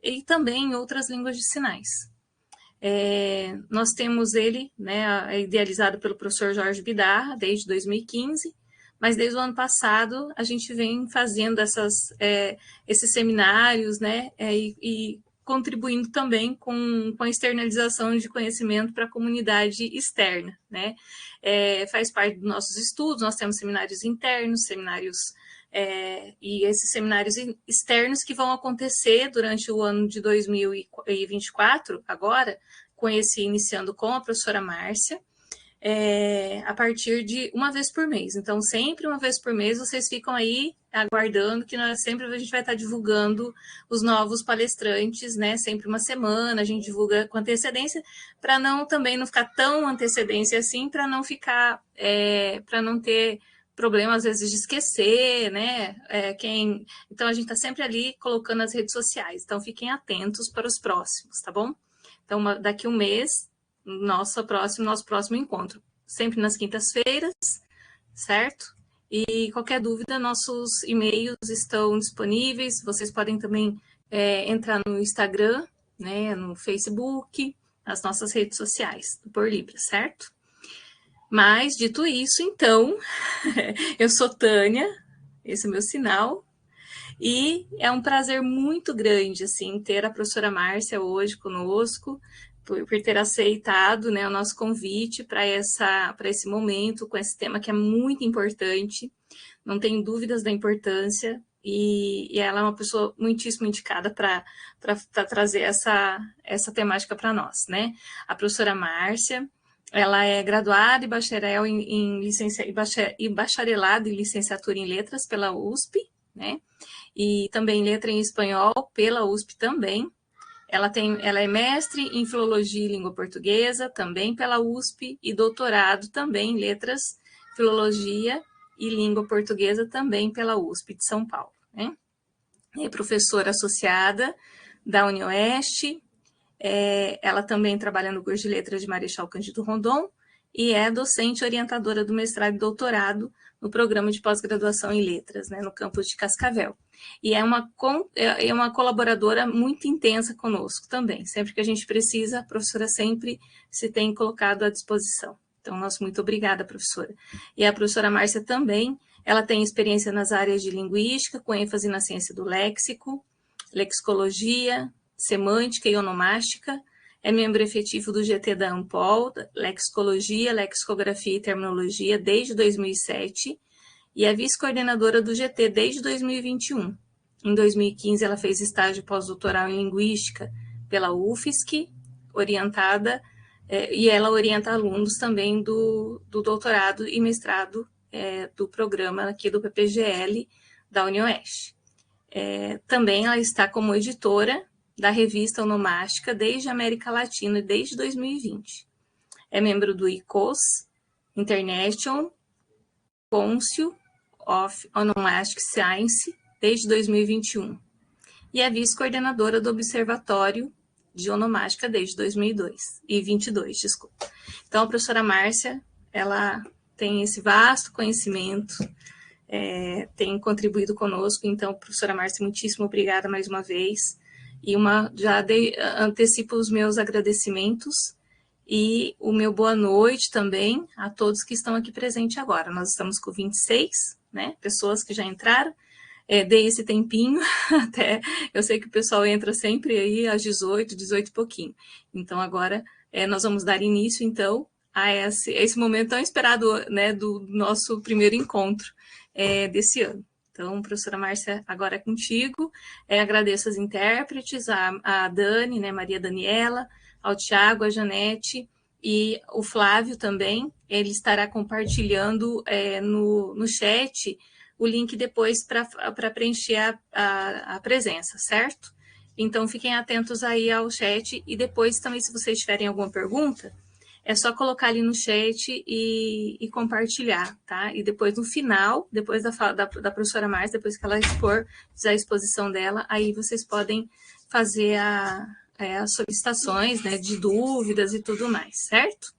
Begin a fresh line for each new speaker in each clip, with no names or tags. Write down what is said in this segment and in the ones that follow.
e também em outras línguas de sinais. Nós temos ele, né, idealizado pelo professor Jorge Bidarra desde 2015, mas desde o ano passado a gente vem fazendo esses seminários, né, e contribuindo também com a externalização de conhecimento para a comunidade externa, né? Faz parte dos nossos estudos, nós temos seminários internos, e esses seminários externos que vão acontecer durante o ano de 2024, agora, iniciando com a professora Márcia, a partir de uma vez por mês. Então, sempre uma vez por mês, vocês ficam aí aguardando que sempre a gente vai estar divulgando os novos palestrantes, né? Sempre uma semana, a gente divulga com antecedência, para também não ficar tão antecedência assim, para não ficar, para não ter problema, às vezes, de esquecer, né? Então, a gente está sempre ali colocando nas redes sociais. Então, fiquem atentos para os próximos, tá bom? Então, daqui um mês, nosso próximo encontro, sempre nas quintas-feiras, certo? E qualquer dúvida, nossos e-mails estão disponíveis, vocês podem também entrar no Instagram, né, no Facebook, nas nossas redes sociais do Por Libra, certo? Mas, dito isso, então, eu sou Tânia, esse é o meu sinal, e é um prazer muito grande, assim, ter a professora Márcia hoje conosco, por ter aceitado, né, o nosso convite para esse momento, com esse tema que é muito importante, não tenho dúvidas da importância, e ela é uma pessoa muitíssimo indicada para trazer essa temática para nós, né? A professora Márcia, ela é graduada e bacharel e bacharelado em licenciatura em letras pela USP, né? E também letra em espanhol pela USP também. Ela é mestre em filologia e língua portuguesa, também pela USP, e doutorado também em letras, filologia e língua portuguesa, também pela USP de São Paulo, né? É professora associada da UniOeste, ela também trabalha no curso de letras de Marechal Cândido Rondon, e é docente orientadora do mestrado e doutorado no programa de pós-graduação em letras, né, no campus de Cascavel. E é uma colaboradora muito intensa conosco também. Sempre que a gente precisa, a professora sempre se tem colocado à disposição. Então, muito obrigada, professora. E a professora Márcia também, ela tem experiência nas áreas de linguística, com ênfase na ciência do léxico, lexicologia, semântica e onomástica, é membro efetivo do GT da Ampol, Lexicologia, Lexicografia e Terminologia, desde 2007, e é vice-coordenadora do GT desde 2021. Em 2015, ela fez estágio pós-doutoral em Linguística pela UFSC, e ela orienta alunos também do doutorado e mestrado do programa aqui do PPGL da UniOeste. Também ela está como editora da revista Onomástica desde a América Latina, desde 2020. É membro do ICOS, International Council of Onomastic Science, desde 2021. E é vice-coordenadora do Observatório de Onomástica desde 2022, desculpa. Então, a professora Márcia, ela tem esse vasto conhecimento, tem contribuído conosco. Então, professora Márcia, muitíssimo obrigada mais uma vez. E antecipo os meus agradecimentos e o meu boa noite também a todos que estão aqui presentes agora. Nós estamos com 26, né, pessoas que já entraram. Dei esse tempinho, até eu sei que o pessoal entra sempre aí às 18 e pouquinho. Então, agora nós vamos dar início, então, a esse momento tão esperado, né, do nosso primeiro encontro desse ano. Então, professora Márcia, agora é contigo. Agradeço as intérpretes, a Dani, né, Maria Daniela, ao Tiago, a Janete e o Flávio também. Ele estará compartilhando no chat o link depois para preencher a presença, certo? Então, fiquem atentos aí ao chat e depois também, se vocês tiverem alguma pergunta, é só colocar ali no chat e compartilhar, tá? E depois, no final, depois da professora Márcia, depois que ela fizer a exposição dela, aí vocês podem fazer as solicitações, né, de dúvidas e tudo mais, certo?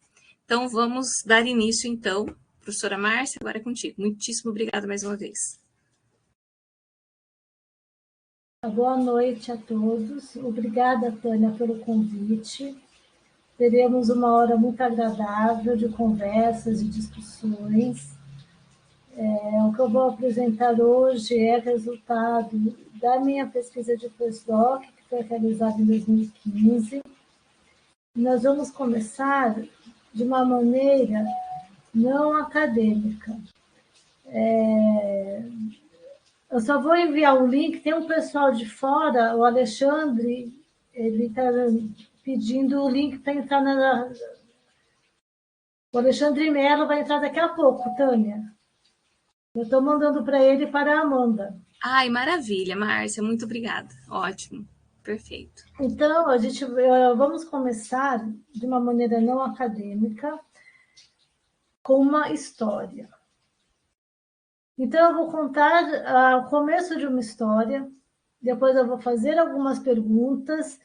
Então, vamos dar início, então. Professora Márcia, agora é contigo. Muitíssimo obrigada mais uma vez.
Boa noite a todos. Obrigada, Tânia, pelo convite. Teremos uma hora muito agradável de conversas e discussões. O que eu vou apresentar hoje é resultado da minha pesquisa de pós-doc, que foi realizada em 2015. Nós vamos começar de uma maneira não acadêmica. Eu só vou enviar o link, tem um pessoal de fora, o Alexandre, ele está pedindo o link para entrar na... O Alexandre Mello vai entrar daqui a pouco, Tânia. Eu estou mandando para ele e para a Amanda.
Ai, maravilha, Márcia, muito obrigada. Ótimo, perfeito.
Então, vamos começar de uma maneira não acadêmica, com uma história. Então, eu vou contar o começo de uma história, depois eu vou fazer algumas perguntas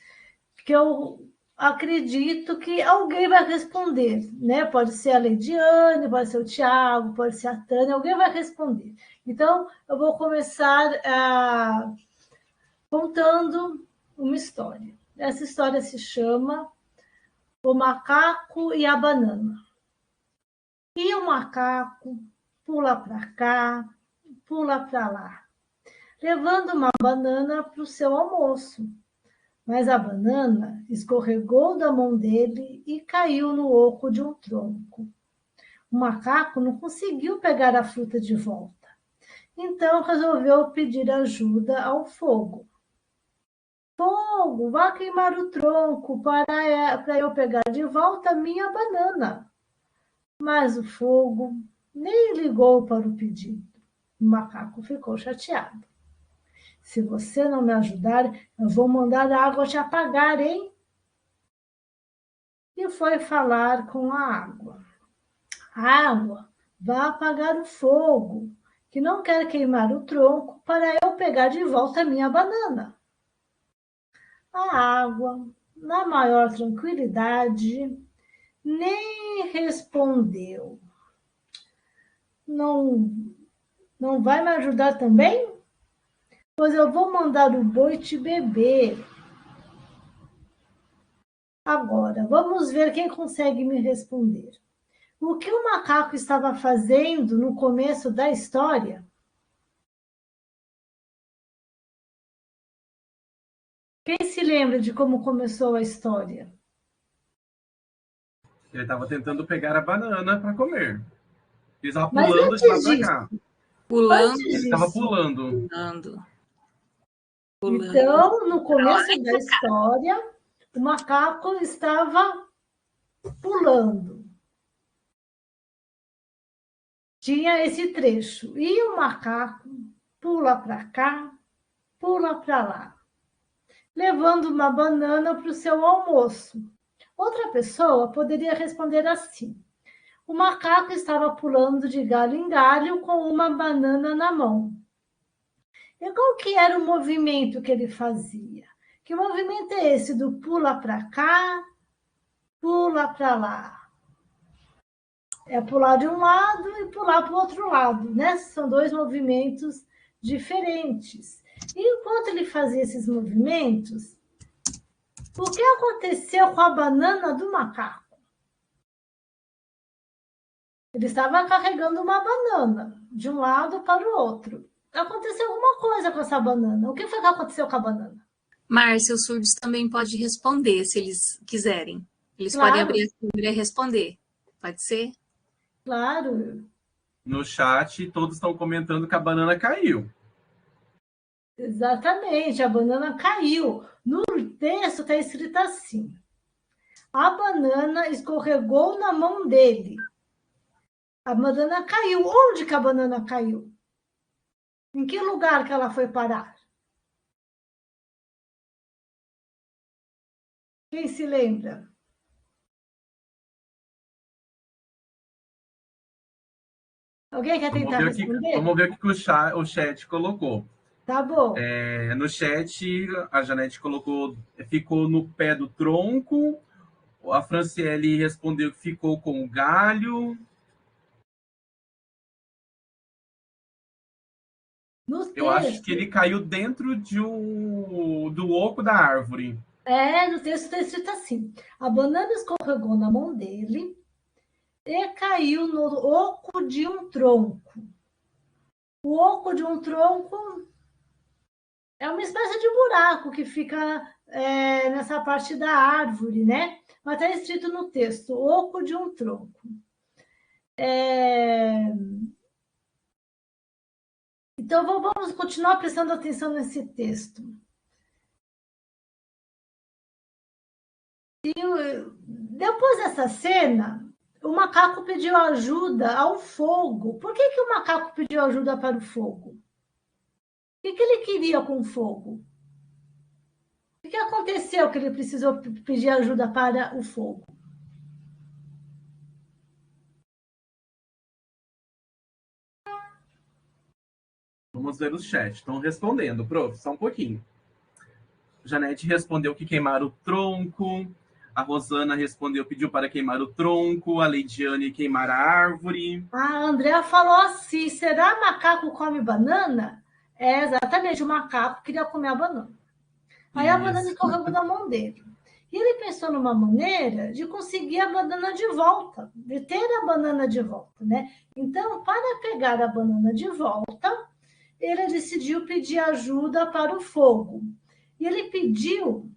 que eu acredito que alguém vai responder, né? Pode ser a Leidiane, pode ser o Tiago, pode ser a Tânia, alguém vai responder. Então, eu vou começar contando uma história. Essa história se chama O Macaco e a Banana. E o macaco pula para cá, pula para lá, levando uma banana para o seu almoço. Mas a banana escorregou da mão dele e caiu no oco de um tronco. O macaco não conseguiu pegar a fruta de volta. Então resolveu pedir ajuda ao fogo. Fogo, vá queimar o tronco para eu pegar de volta a minha banana. Mas o fogo nem ligou para o pedido. O macaco ficou chateado. Se você não me ajudar, eu vou mandar a água te apagar, hein? E foi falar com a água. Água, vá apagar o fogo, que não quer queimar o tronco para eu pegar de volta a minha banana. A água, na maior tranquilidade, nem respondeu. Não vai me ajudar também? Pois eu vou mandar o boi te beber. Agora, vamos ver quem consegue me responder. O que o macaco estava fazendo no começo da história? Quem se lembra de como começou a história?
Ele estava tentando pegar a banana para comer. Ele estava
Mas
pulando de lá
antes
para
disso,
cá.
Pulando,
Ele estava pulando.
pulando.
Então, no
Pra lá
começo
e
da
pra cá.
história, o macaco estava pulando. Tinha esse trecho. E o macaco pula para cá, pula para lá, levando uma banana para o seu almoço. Outra pessoa poderia responder assim: o macaco estava pulando de galho em galho com uma banana na mão. E qual que era o movimento que ele fazia? Que movimento é esse do pula para cá, pula para lá? É pular de um lado e pular para o outro lado, né? São dois movimentos diferentes. E enquanto ele fazia esses movimentos, o que aconteceu com a banana do macaco? Ele estava carregando uma banana de um lado para o outro. Aconteceu alguma coisa com essa banana. O que foi que aconteceu com a banana?
Márcia, os surdos também podem responder, se eles quiserem. Eles podem
Claro,
abrir a câmera e responder. Pode ser?
claro.
No chat, todos estão comentando que a banana caiu.
Exatamente, a banana caiu. No texto está escrito assim: a banana escorregou na mão dele. A banana caiu. Onde que a banana caiu? Em que lugar que ela foi parar? Quem se lembra? Alguém quer tentar responder?
Vamos ver o que o chat colocou.
Tá bom.
No chat, a Janete colocou, ficou no pé do tronco. A Franciele respondeu que ficou com o galho.
No
Eu acho que
texto,
ele caiu dentro do oco da árvore.
no texto está escrito assim: a banana escorregou na mão dele e caiu no oco de um tronco. O oco de um tronco é uma espécie de buraco que fica nessa parte da árvore, né? Mas está escrito no texto, oco de um tronco. Então, vamos continuar prestando atenção nesse texto. E depois dessa cena, o macaco pediu ajuda ao fogo. Por que o macaco pediu ajuda para o fogo? O que ele queria com o fogo? O que aconteceu que ele precisou pedir ajuda para o fogo?
Vamos ver o chat. Estão respondendo, prof. Só um pouquinho. Janete respondeu que queimar o tronco. A Rosana respondeu, pediu para queimar o tronco. A Leidiane queimar a árvore.
A Andrea falou assim: será macaco come banana? É, exatamente, o macaco queria comer a banana. Aí a banana
Isso.
escorreu da mão dele. E ele pensou numa maneira de conseguir a banana de volta, de ter a banana de volta, né? Então, para pegar a banana de volta, ele decidiu pedir ajuda para o fogo. E ele pediu.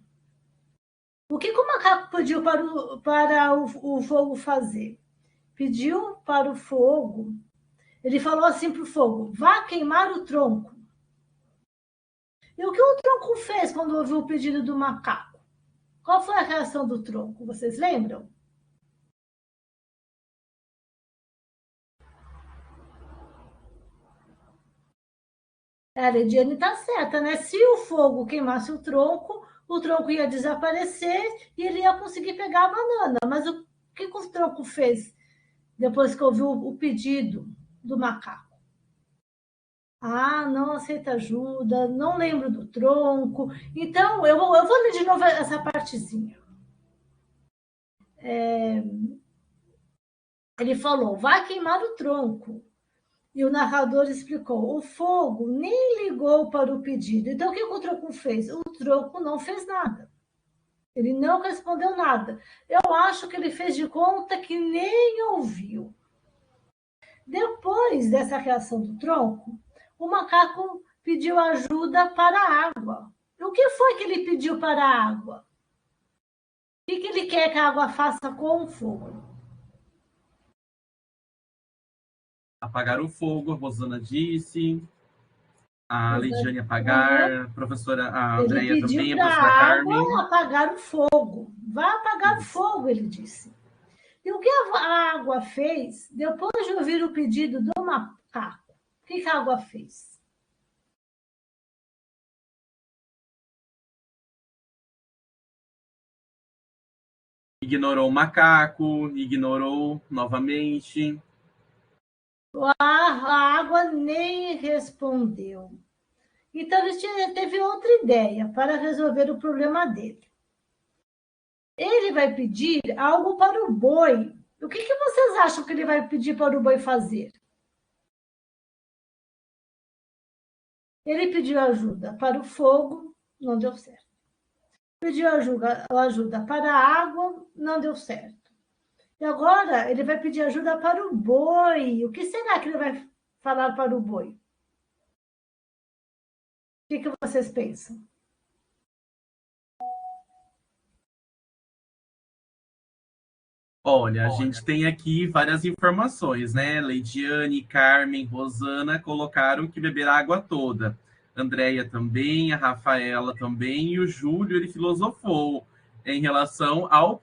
O que o macaco pediu para o fogo fazer? Pediu para o fogo. Ele falou assim para o fogo: vá queimar o tronco. E o que o tronco fez quando ouviu o pedido do macaco? Qual foi a reação do tronco? Vocês lembram? A Lidiane está certa, né? Se o fogo queimasse o tronco ia desaparecer e ele ia conseguir pegar a banana. Mas o que o tronco fez depois que ouviu o pedido do macaco? Ah, não aceita ajuda, não lembro do tronco. Então, eu vou ler de novo essa partezinha. Ele falou: vai queimar o tronco. E o narrador explicou: o fogo nem ligou para o pedido. Então, o que o tronco fez? O tronco não fez nada. Ele não respondeu nada. Eu acho que ele fez de conta que nem ouviu. Depois dessa reação do tronco, o macaco pediu ajuda para a água. E o que foi que ele pediu para a água? O que ele quer que a água faça com o fogo?
Apagar o fogo, a Rosana disse. A Lidiane
Uhum.
apagar. A professora, a
Ele
Andrea
pediu
também, a
para
professora
a
Carmen.
água apagar o fogo. Vá apagar o
Isso.
fogo, ele disse. E o que a água fez, depois de ouvir o pedido do macaco? O que a água fez?
Ignorou o macaco, ignorou novamente.
A água nem respondeu. Então, ele teve outra ideia para resolver o problema dele. Ele vai pedir algo para o boi. O que vocês acham que ele vai pedir para o boi fazer? Ele pediu ajuda para o fogo, não deu certo. Pediu ajuda para a água, não deu certo. E agora ele vai pedir ajuda para o boi. O que será que ele vai falar para o boi? O que vocês pensam?
Olha, a gente tem aqui várias informações, né? Leidiane, Carmen, Rosana colocaram que beber a água toda. Andréia também, a Rafaela também, e o Júlio, ele filosofou em relação ao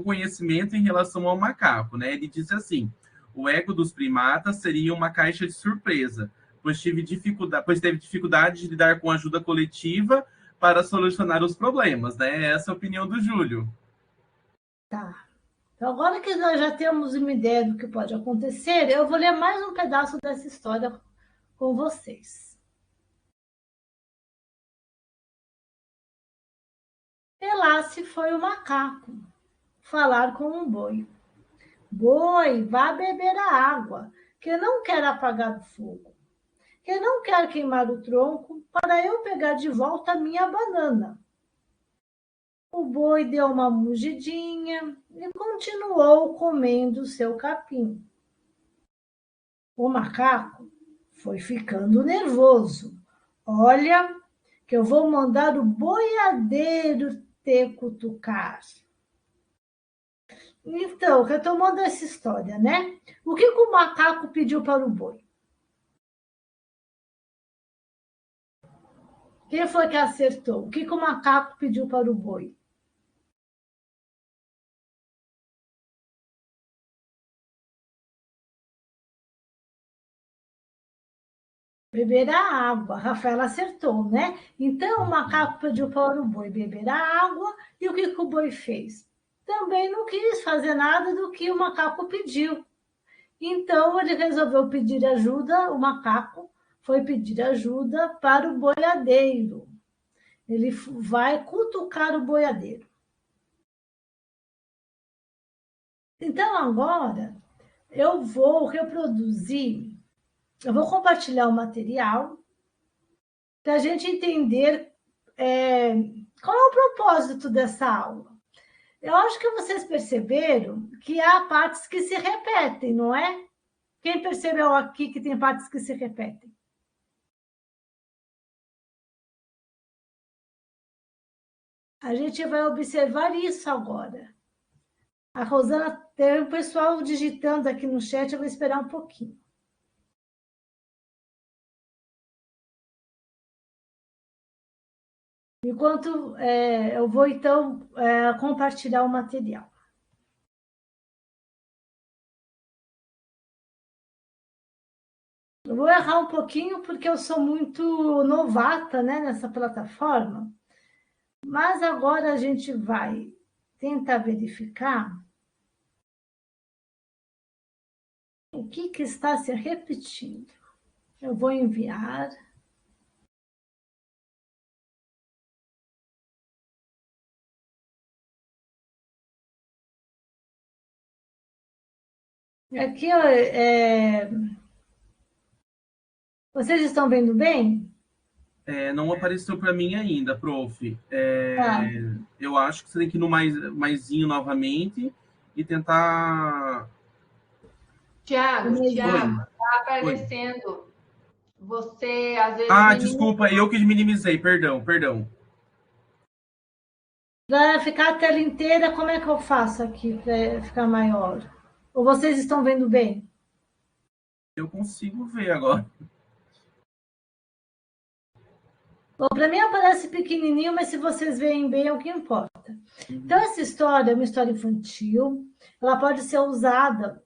conhecimento em relação ao macaco, né? Ele disse assim, o ego dos primatas seria uma caixa de surpresa, pois teve dificuldade de lidar com ajuda coletiva para solucionar os problemas, né? Essa é a opinião do Júlio.
Tá. Então, agora que nós já temos uma ideia do que pode acontecer, eu vou ler mais um pedaço dessa história com vocês. E lá se foi o macaco falar com um boi. Boi, vá beber a água, que não quer apagar o fogo. que não quer queimar o tronco para eu pegar de volta a minha banana. O boi deu uma mugidinha e continuou comendo seu capim. O macaco foi ficando nervoso. Olha, que eu vou mandar o boiadeiro te cutucar. Então, retomando essa história, né? O que o macaco pediu para o boi? Quem foi que acertou? O que o macaco pediu para o boi? Beber a água. A Rafaela acertou, né? Então, o macaco pediu para o boi beber a água e o que o boi fez? Também não quis fazer nada do que o macaco pediu. Então, ele resolveu pedir ajuda, o macaco foi pedir ajuda para o boiadeiro. Ele vai cutucar o boiadeiro. Então, agora, eu vou reproduzir, eu vou compartilhar o material para a gente entender qual é o propósito dessa aula. Eu acho que vocês perceberam que há partes que se repetem, não é? Quem percebeu aqui que tem partes que se repetem? A gente vai observar isso agora. A Rosana, tem o pessoal digitando aqui no chat, eu vou esperar um pouquinho. Enquanto eu vou, então, compartilhar o material. Eu vou errar um pouquinho, porque eu sou muito novata, né, nessa plataforma, mas agora a gente vai tentar verificar o que está se repetindo. Eu vou enviar. Aqui, vocês estão vendo bem?
Não apareceu para mim ainda, prof.
Tá.
Eu acho que você tem que ir no maisinho novamente e tentar...
Tiago,
Oi.
tá aparecendo. Você, às vezes...
desculpa, eu que minimizei, perdão.
Para ficar a tela inteira, como é que eu faço aqui para ficar maior? Ou vocês estão vendo bem?
Eu consigo ver agora.
Bom, para mim aparece pequenininho, mas se vocês veem bem, é o que importa. Então, essa história é uma história infantil, ela pode ser usada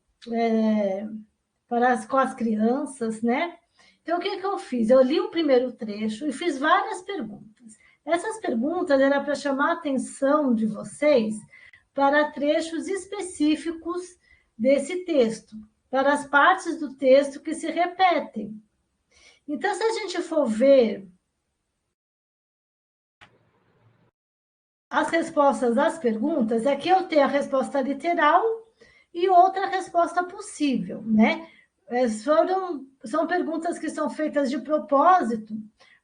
com as crianças, né? Então, o que eu fiz? Eu li o primeiro trecho e fiz várias perguntas. Essas perguntas eram para chamar a atenção de vocês para trechos específicos desse texto, para as partes do texto que se repetem. Então, se a gente for ver as respostas às perguntas, aqui eu tenho a resposta literal e outra resposta possível, né? São perguntas que são feitas de propósito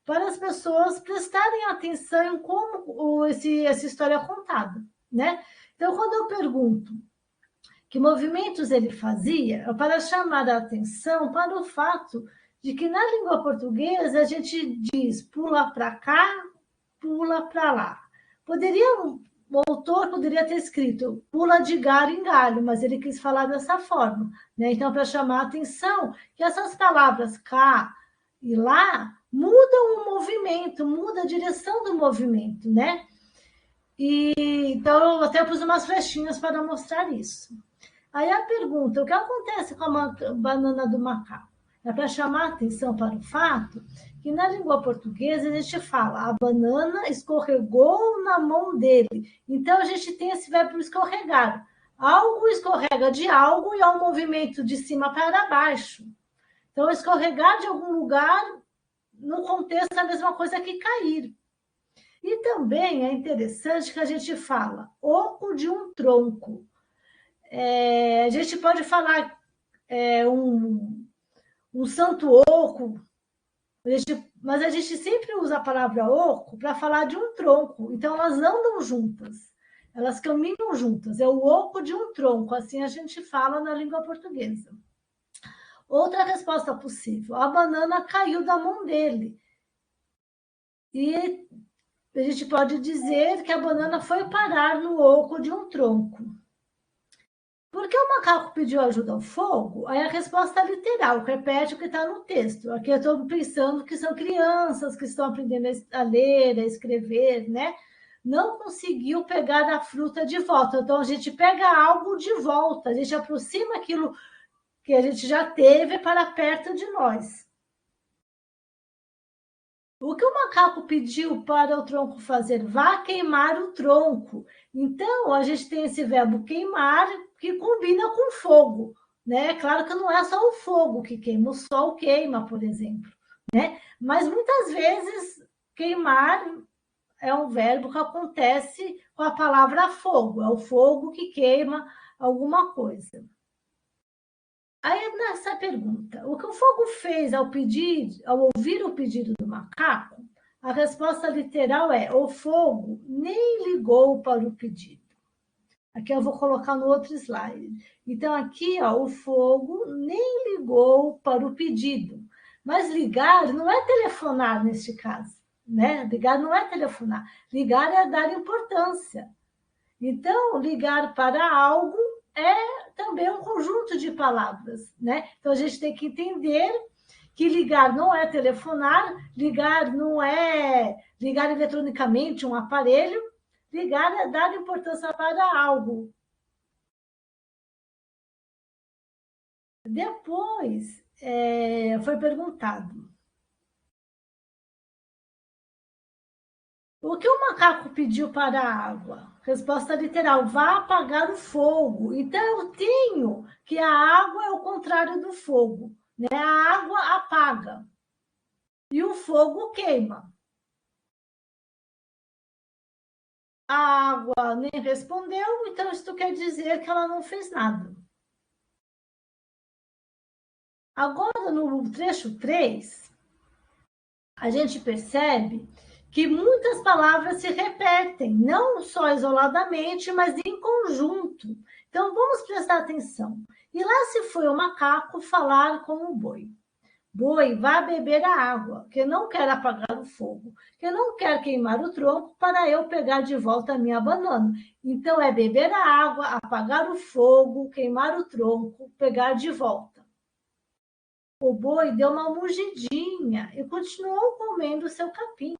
para as pessoas prestarem atenção em como essa história é contada, né? Então, quando eu pergunto que movimentos ele fazia, é para chamar a atenção para o fato de que na língua portuguesa a gente diz pula para cá, pula para lá. O autor poderia ter escrito pula de galho em galho, mas ele quis falar dessa forma, né? Então, para chamar a atenção que essas palavras cá e lá mudam o movimento, muda a direção do movimento, né? Então, eu até pus umas flechinhas para mostrar isso. Aí a pergunta, o que acontece com a banana do macaco? É para chamar a atenção para o fato que na língua portuguesa a gente fala a banana escorregou na mão dele. Então, a gente tem esse verbo escorregar. Algo escorrega de algo e é um movimento de cima para baixo. Então, escorregar de algum lugar, no contexto, é a mesma coisa que cair. E também é interessante que a gente fala oco de um tronco. A gente pode falar um santo oco, Mas a gente sempre usa a palavra oco para falar de um tronco. Então, elas andam juntas. Elas caminham juntas. É o oco de um tronco. Assim a gente fala na língua portuguesa. Outra resposta possível. A banana caiu da mão dele. E a gente pode dizer que a banana foi parar no oco de um tronco. Por que o macaco pediu ajuda ao fogo? Aí a resposta é literal, repete o que está no texto. Aqui eu estou pensando que são crianças que estão aprendendo a ler, a escrever, né? Não conseguiu pegar a fruta de volta. Então, a gente pega algo de volta, a gente aproxima aquilo que a gente já teve para perto de nós. O que o macaco pediu para o tronco fazer? Vá queimar o tronco. Então, a gente tem esse verbo queimar, que combina com fogo, né? Claro que não é só o fogo que queima, o sol queima, por exemplo, né? Mas muitas vezes queimar é um verbo que acontece com a palavra fogo, é o fogo que queima alguma coisa. Aí, nessa pergunta, o que o fogo fez ao ouvir o pedido do macaco? A resposta literal é: o fogo nem ligou para o pedido. Aqui eu vou colocar no outro slide. Então, aqui, ó, o fogo nem ligou para o pedido. Mas ligar não é telefonar neste caso, né? Ligar não é telefonar. Ligar é dar importância. Então, ligar para algo é também um conjunto de palavras, né? Então, a gente tem que entender que ligar não é telefonar, ligar não é ligar eletronicamente um aparelho, ligar é dar importância para algo. Depois, foi perguntado: o que o macaco pediu para a água? Resposta literal: vá apagar o fogo. Então, eu tenho que a água é o contrário do fogo, né? A água apaga e o fogo queima. A água nem respondeu, então isso quer dizer que ela não fez nada. Agora, no trecho 3, a gente percebe que muitas palavras se repetem, não só isoladamente, mas em conjunto. Então, vamos prestar atenção. E lá se foi o macaco falar com o boi. Boi, vá beber a água, que não quer apagar o fogo, que não quer queimar o tronco para eu pegar de volta a minha banana. Então, é beber a água, apagar o fogo, queimar o tronco, pegar de volta. O boi deu uma mugidinha e continuou comendo seu capim.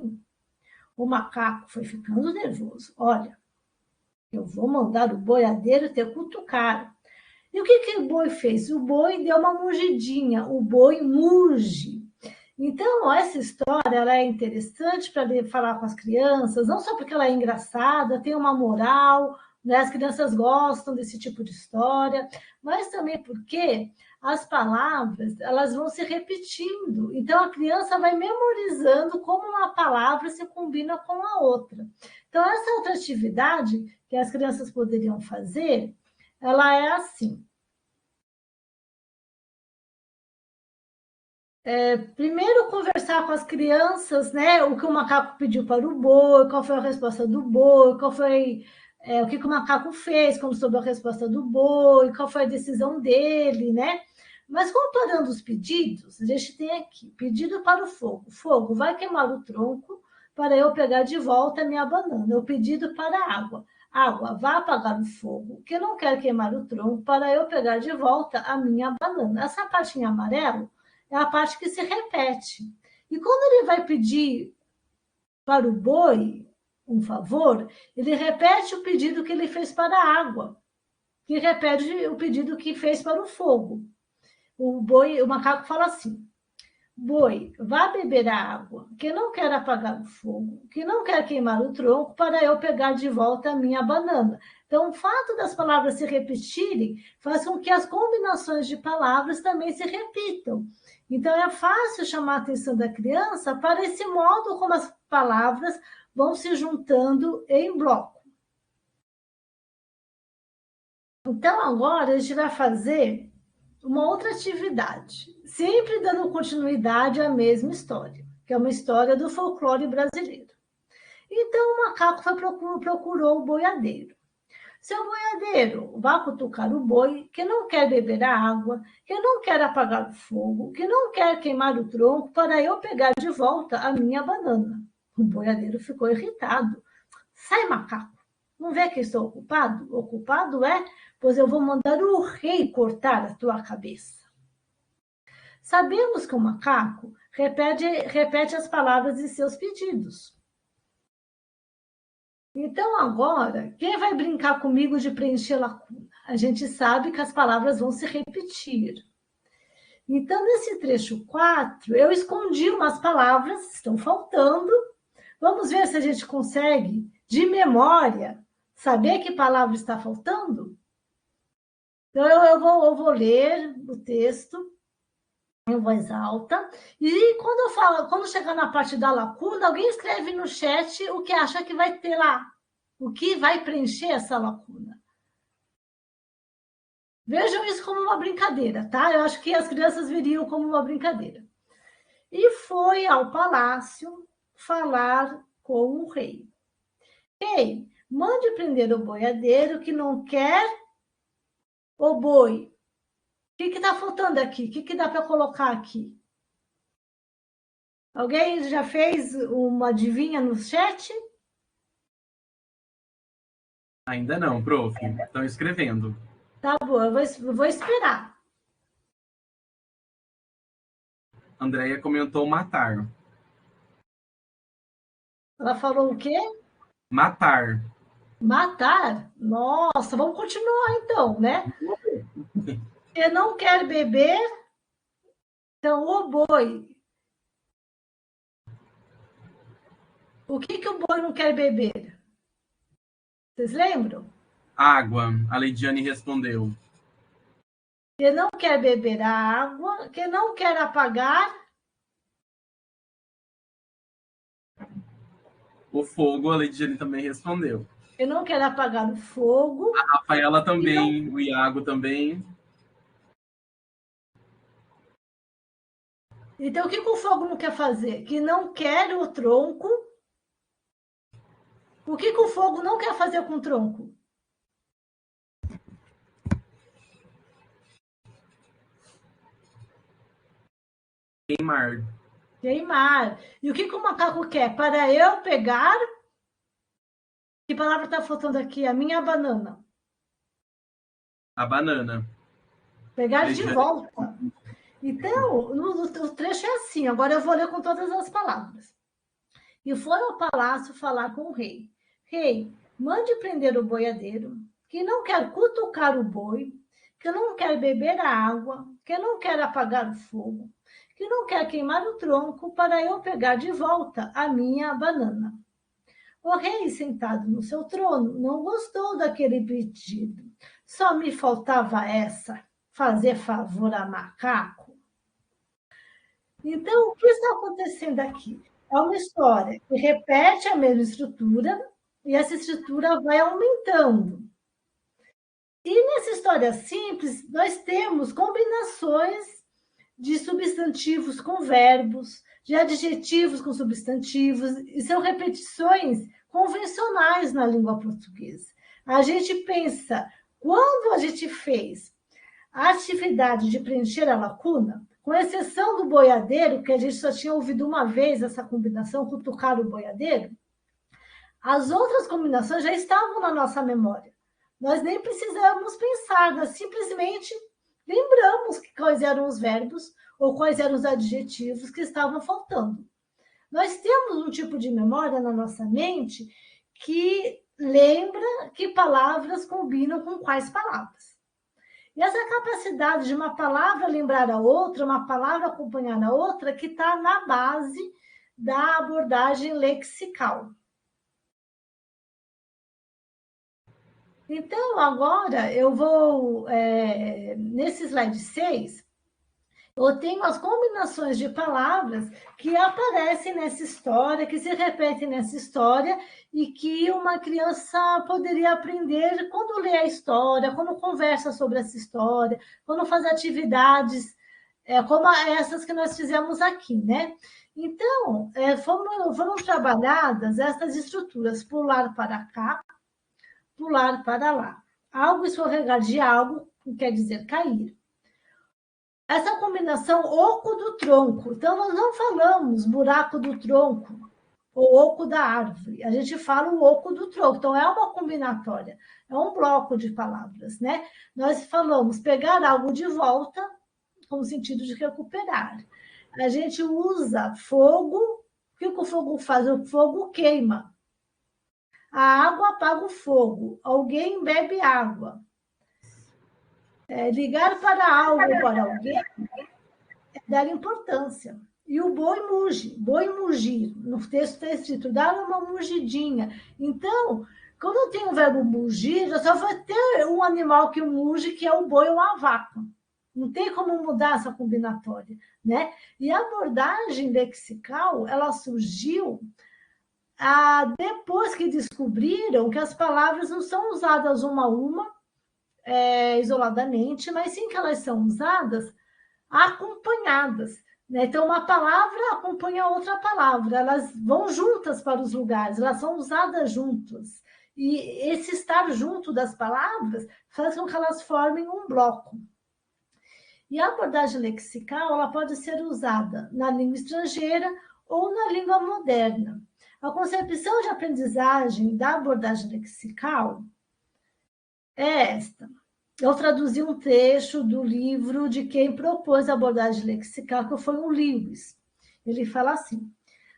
O macaco foi ficando nervoso. Olha, eu vou mandar o boiadeiro te cutucar. E o que o boi fez? O boi deu uma mugidinha, o boi muge. Então, essa história ela é interessante para falar com as crianças, não só porque ela é engraçada, tem uma moral, né? As crianças gostam desse tipo de história, mas também porque as palavras elas vão se repetindo. Então, a criança vai memorizando como uma palavra se combina com a outra. Então, essa outra atividade que as crianças poderiam fazer, ela é assim. Primeiro, conversar com as crianças, né? O que o macaco pediu para o boi, qual foi a resposta do boi, qual foi o que o macaco fez quando soube a resposta do boi, qual foi a decisão dele, né? Mas comparando os pedidos, a gente tem aqui pedido para o fogo. Fogo, vai queimar o tronco para eu pegar de volta a minha banana. O pedido para a água. Água, vá apagar o fogo, que eu não quero queimar o tronco para eu pegar de volta a minha banana. Essa parte em amarelo é a parte que se repete. E quando ele vai pedir para o boi um favor, ele repete o pedido que ele fez para a água, que repete o pedido que fez para o fogo. O macaco fala assim: boi, vá beber a água, que não quer apagar o fogo, que não quer queimar o tronco para eu pegar de volta a minha banana. Então, o fato das palavras se repetirem faz com que as combinações de palavras também se repitam. Então, é fácil chamar a atenção da criança para esse modo como as palavras vão se juntando em bloco. Então, agora a gente vai fazer uma outra atividade, sempre dando continuidade à mesma história, que é uma história do folclore brasileiro. Então, o macaco procurou o boiadeiro. Seu boiadeiro, vá cutucar o boi, que não quer beber a água, que não quer apagar o fogo, que não quer queimar o tronco, para eu pegar de volta a minha banana. O boiadeiro ficou irritado. Sai, macaco, não vê que estou ocupado? Ocupado é, pois eu vou mandar o rei cortar a tua cabeça. Sabemos que o macaco repete as palavras de seus pedidos. Então, agora, quem vai brincar comigo de preencher lacuna? A gente sabe que as palavras vão se repetir. Então, nesse trecho 4, eu escondi umas palavras, estão faltando. Vamos ver se a gente consegue, de memória, saber que palavra está faltando? Então, eu vou ler o texto em voz alta. E quando chegar na parte da lacuna, alguém escreve no chat o que acha que vai ter lá. O que vai preencher essa lacuna. Vejam isso como uma brincadeira, tá? Eu acho que as crianças viriam como uma brincadeira. E foi ao palácio falar com o rei. Rei, mande prender o boiadeiro que não quer o boi. O que está faltando aqui? O que dá para colocar aqui? Alguém já fez uma adivinha no chat?
Ainda não, prof. Estão escrevendo.
Tá bom, eu vou esperar.
Andréia comentou matar.
Ela falou o quê?
Matar.
Matar? Nossa, vamos continuar então, né? Você não quer beber? Então, o boi. O que o boi não quer beber? Vocês lembram?
Água. A Leidiane respondeu.
Que não quer beber a água, que não quer apagar.
O fogo, a Leidiane também respondeu.
Que não quer apagar o fogo.
A Rafaela também, o Iago também.
Então, o que o fogo não quer fazer? Que não quer o tronco. O que o fogo não quer fazer com o tronco?
Queimar.
Queimar. E o que o macaco quer? Para eu pegar... Que palavra está faltando aqui? A minha banana.
A banana.
Pegar de volta. Então, o trecho é assim. Agora eu vou ler com todas as palavras. E foi ao palácio falar com o rei. Rei, mande prender o boiadeiro, que não quer cutucar o boi, que não quer beber a água, que não quer apagar o fogo, que não quer queimar o tronco para eu pegar de volta a minha banana. O rei, sentado no seu trono, não gostou daquele pedido. Só me faltava essa, fazer favor a macaco. Então, o que está acontecendo aqui? É uma história que repete a mesma estrutura e essa estrutura vai aumentando. E nessa história simples, nós temos combinações de substantivos com verbos, de adjetivos com substantivos, e são repetições convencionais na língua portuguesa. A gente pensa, quando a gente fez a atividade de preencher a lacuna, com exceção do boiadeiro, que a gente só tinha ouvido uma vez essa combinação, cutucar o boiadeiro, as outras combinações já estavam na nossa memória. Nós nem precisamos pensar, nós simplesmente lembramos quais eram os verbos ou quais eram os adjetivos que estavam faltando. Nós temos um tipo de memória na nossa mente que lembra que palavras combinam com quais palavras. E essa capacidade de uma palavra lembrar a outra, uma palavra acompanhar a outra, que está na base da abordagem lexical. Então, agora, eu vou, nesse slide 6, Eu tenho as combinações de palavras que aparecem nessa história, que se repetem nessa história e que uma criança poderia aprender quando lê a história, quando conversa sobre essa história, quando faz atividades como essas que nós fizemos aqui, né? Então, foram trabalhadas essas estruturas, pular para cá, pular para lá. Algo escorregar de algo, quer dizer cair. Essa combinação oco do tronco. Então, nós não falamos buraco do tronco ou oco da árvore. A gente fala o oco do tronco. Então, é uma combinatória. É um bloco de palavras, né? Nós falamos pegar algo de volta, com o sentido de recuperar. A gente usa fogo. O que o fogo faz? O fogo queima. A água apaga o fogo. Alguém bebe água. Ligar para algo, para alguém, é dar importância. E o boi muge, boi mugir. No texto está escrito, dar uma mugidinha. Então, quando eu tenho o verbo mugir, eu só vou ter um animal que muge, que é o boi ou a vaca. Não tem como mudar essa combinatória, né? E a abordagem lexical, ela surgiu depois que descobriram que as palavras não são usadas uma a uma, isoladamente, mas sim que elas são usadas acompanhadas. Né? Então, uma palavra acompanha outra palavra, elas vão juntas para os lugares, elas são usadas juntas. E esse estar junto das palavras faz com que elas formem um bloco. E a abordagem lexical ela pode ser usada na língua estrangeira ou na língua moderna. A concepção de aprendizagem da abordagem lexical é esta. Eu traduzi um trecho do livro de quem propôs a abordagem lexical, que foi o Lewis. Ele fala assim: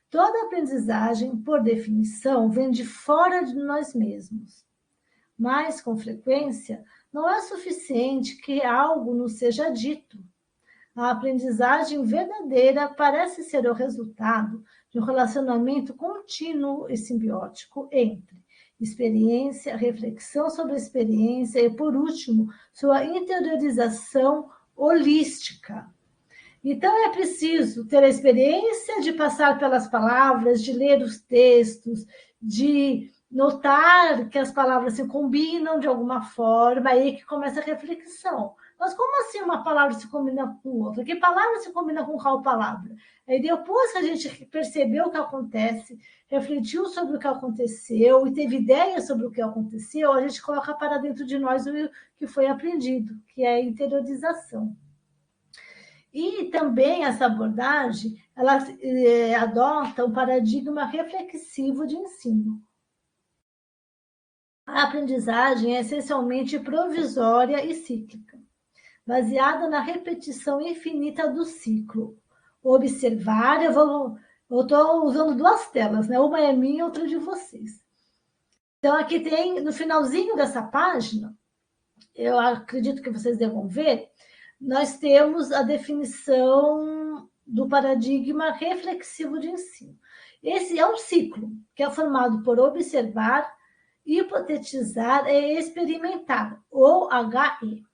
toda aprendizagem, por definição, vem de fora de nós mesmos. Mas, com frequência, não é suficiente que algo nos seja dito. A aprendizagem verdadeira parece ser o resultado de um relacionamento contínuo e simbiótico entre experiência, reflexão sobre a experiência e, por último, sua interiorização holística. Então, é preciso ter a experiência de passar pelas palavras, de ler os textos, de notar que as palavras se combinam de alguma forma, aí que começa a reflexão. Mas como assim uma palavra se combina com outra? Que palavra se combina com qual palavra? Aí depois que a gente percebeu o que acontece, refletiu sobre o que aconteceu e teve ideia sobre o que aconteceu, a gente coloca para dentro de nós o que foi aprendido, que é a interiorização. E também essa abordagem, ela adota um paradigma reflexivo de ensino. A aprendizagem é essencialmente provisória e cíclica, baseada na repetição infinita do ciclo. Observar, eu estou usando duas telas, né? Uma é minha, outra de vocês. Então, aqui tem, no finalzinho dessa página, eu acredito que vocês devam ver, nós temos a definição do paradigma reflexivo de ensino. Esse é um ciclo que é formado por observar, hipotetizar e experimentar, ou HE.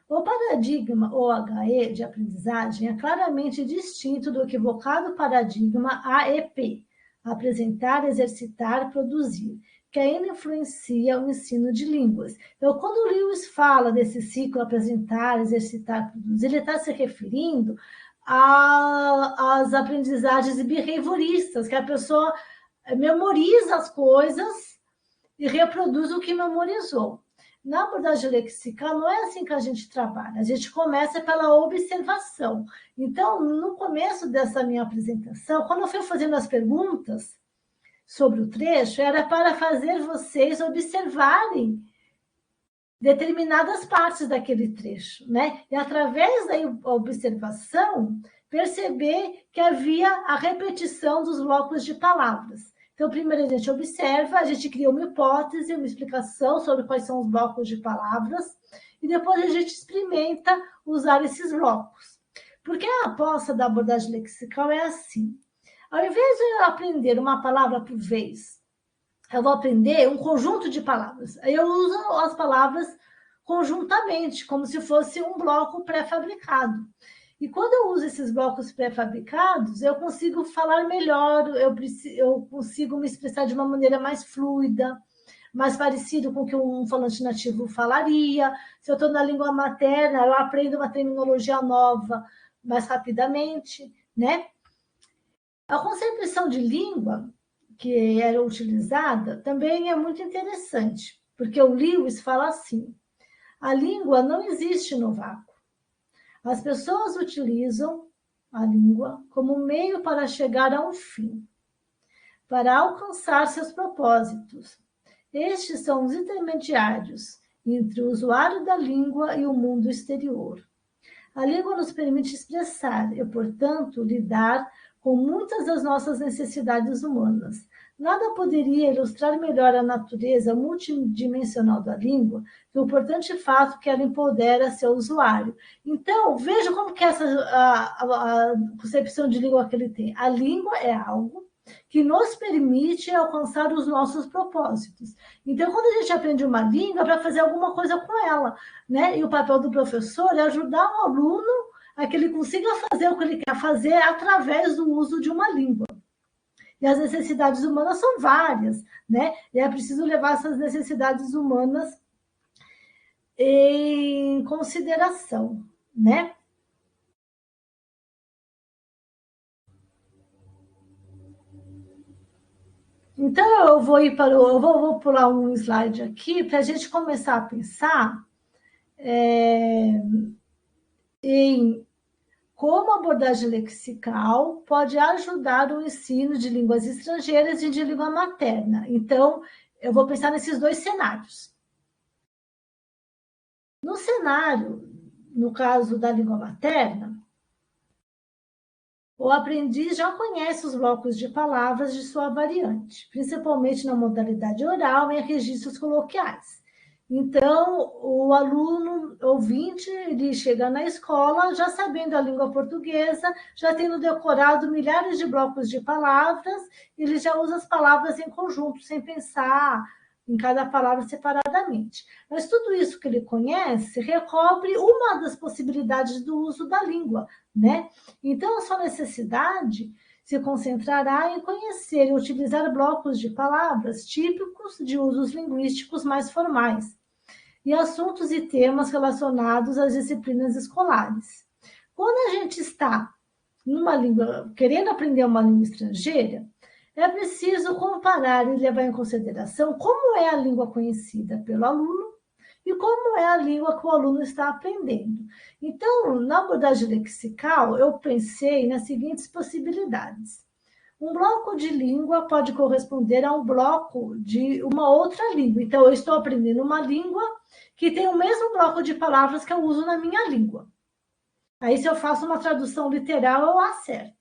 O paradigma OHE de aprendizagem é claramente distinto do equivocado paradigma AEP, apresentar, exercitar, produzir, que ainda influencia o ensino de línguas. Então, quando o Lewis fala desse ciclo apresentar, exercitar, produzir, ele está se referindo às aprendizagens behavioristas, que a pessoa memoriza as coisas e reproduz o que memorizou. Na abordagem lexical, não é assim que a gente trabalha. A gente começa pela observação. Então, no começo dessa minha apresentação, quando eu fui fazendo as perguntas sobre o trecho, era para fazer vocês observarem determinadas partes daquele trecho, né? E através da observação, perceber que havia a repetição dos blocos de palavras. Então, primeiro a gente observa, a gente cria uma hipótese, uma explicação sobre quais são os blocos de palavras, e depois a gente experimenta usar esses blocos. Porque a aposta da abordagem lexical é assim. Ao invés de eu aprender uma palavra por vez, eu vou aprender um conjunto de palavras. Aí eu uso as palavras conjuntamente, como se fosse um bloco pré-fabricado. E quando eu uso esses blocos pré-fabricados, eu consigo falar melhor, eu consigo me expressar de uma maneira mais fluida, mais parecido com o que um falante nativo falaria. Se eu estou na língua materna, eu aprendo uma terminologia nova mais rapidamente, né? A concepção de língua que era utilizada também é muito interessante, porque o Lewis fala assim: a língua não existe no vácuo. As pessoas utilizam a língua como meio para chegar a um fim, para alcançar seus propósitos. Estes são os intermediários entre o usuário da língua e o mundo exterior. A língua nos permite expressar e, portanto, lidar com muitas das nossas necessidades humanas. Nada poderia ilustrar melhor a natureza multidimensional da língua que o importante fato que ela empodera seu usuário. Então, veja como que a concepção de língua que ele tem. A língua é algo que nos permite alcançar os nossos propósitos. Então, quando a gente aprende uma língua, é para fazer alguma coisa com ela, né? E o papel do professor é ajudar o aluno a que ele consiga fazer o que ele quer fazer através do uso de uma língua. E as necessidades humanas são várias, né? E é preciso levar essas necessidades humanas em consideração, né? Então, eu vou pular um slide aqui para a gente começar a pensar em como a abordagem lexical pode ajudar o ensino de línguas estrangeiras e de língua materna. Então, eu vou pensar nesses dois cenários. No cenário, no caso da língua materna, o aprendiz já conhece os blocos de palavras de sua variante, principalmente na modalidade oral e em registros coloquiais. Então, o aluno ouvinte, ele chega na escola já sabendo a língua portuguesa, já tendo decorado milhares de blocos de palavras, ele já usa as palavras em conjunto, sem pensar em cada palavra separadamente. Mas tudo isso que ele conhece recobre uma das possibilidades do uso da língua, né? Então, a sua necessidade se concentrará em conhecer e utilizar blocos de palavras típicos de usos linguísticos mais formais e assuntos e temas relacionados às disciplinas escolares. Quando a gente está querendo aprender uma língua estrangeira, é preciso comparar e levar em consideração como é a língua conhecida pelo aluno e como é a língua que o aluno está aprendendo. Então, na abordagem lexical, eu pensei nas seguintes possibilidades. Um bloco de língua pode corresponder a um bloco de uma outra língua. Então, eu estou aprendendo uma língua que tem o mesmo bloco de palavras que eu uso na minha língua. Aí, se eu faço uma tradução literal, eu acerto.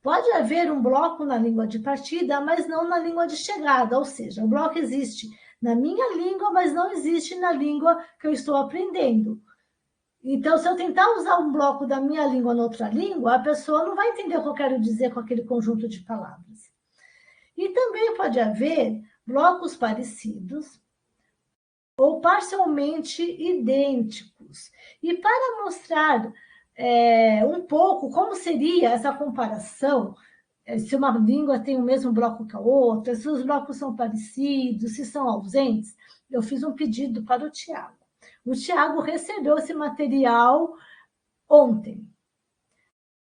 Pode haver um bloco na língua de partida, mas não na língua de chegada, ou seja, o bloco existe na minha língua, mas não existe na língua que eu estou aprendendo. Então, se eu tentar usar um bloco da minha língua na outra língua, a pessoa não vai entender o que eu quero dizer com aquele conjunto de palavras. E também pode haver blocos parecidos ou parcialmente idênticos. E para mostrar um pouco como seria essa comparação, se uma língua tem o mesmo bloco que a outra, se os blocos são parecidos, se são ausentes, eu fiz um pedido para o Tiago. O Tiago recebeu esse material ontem.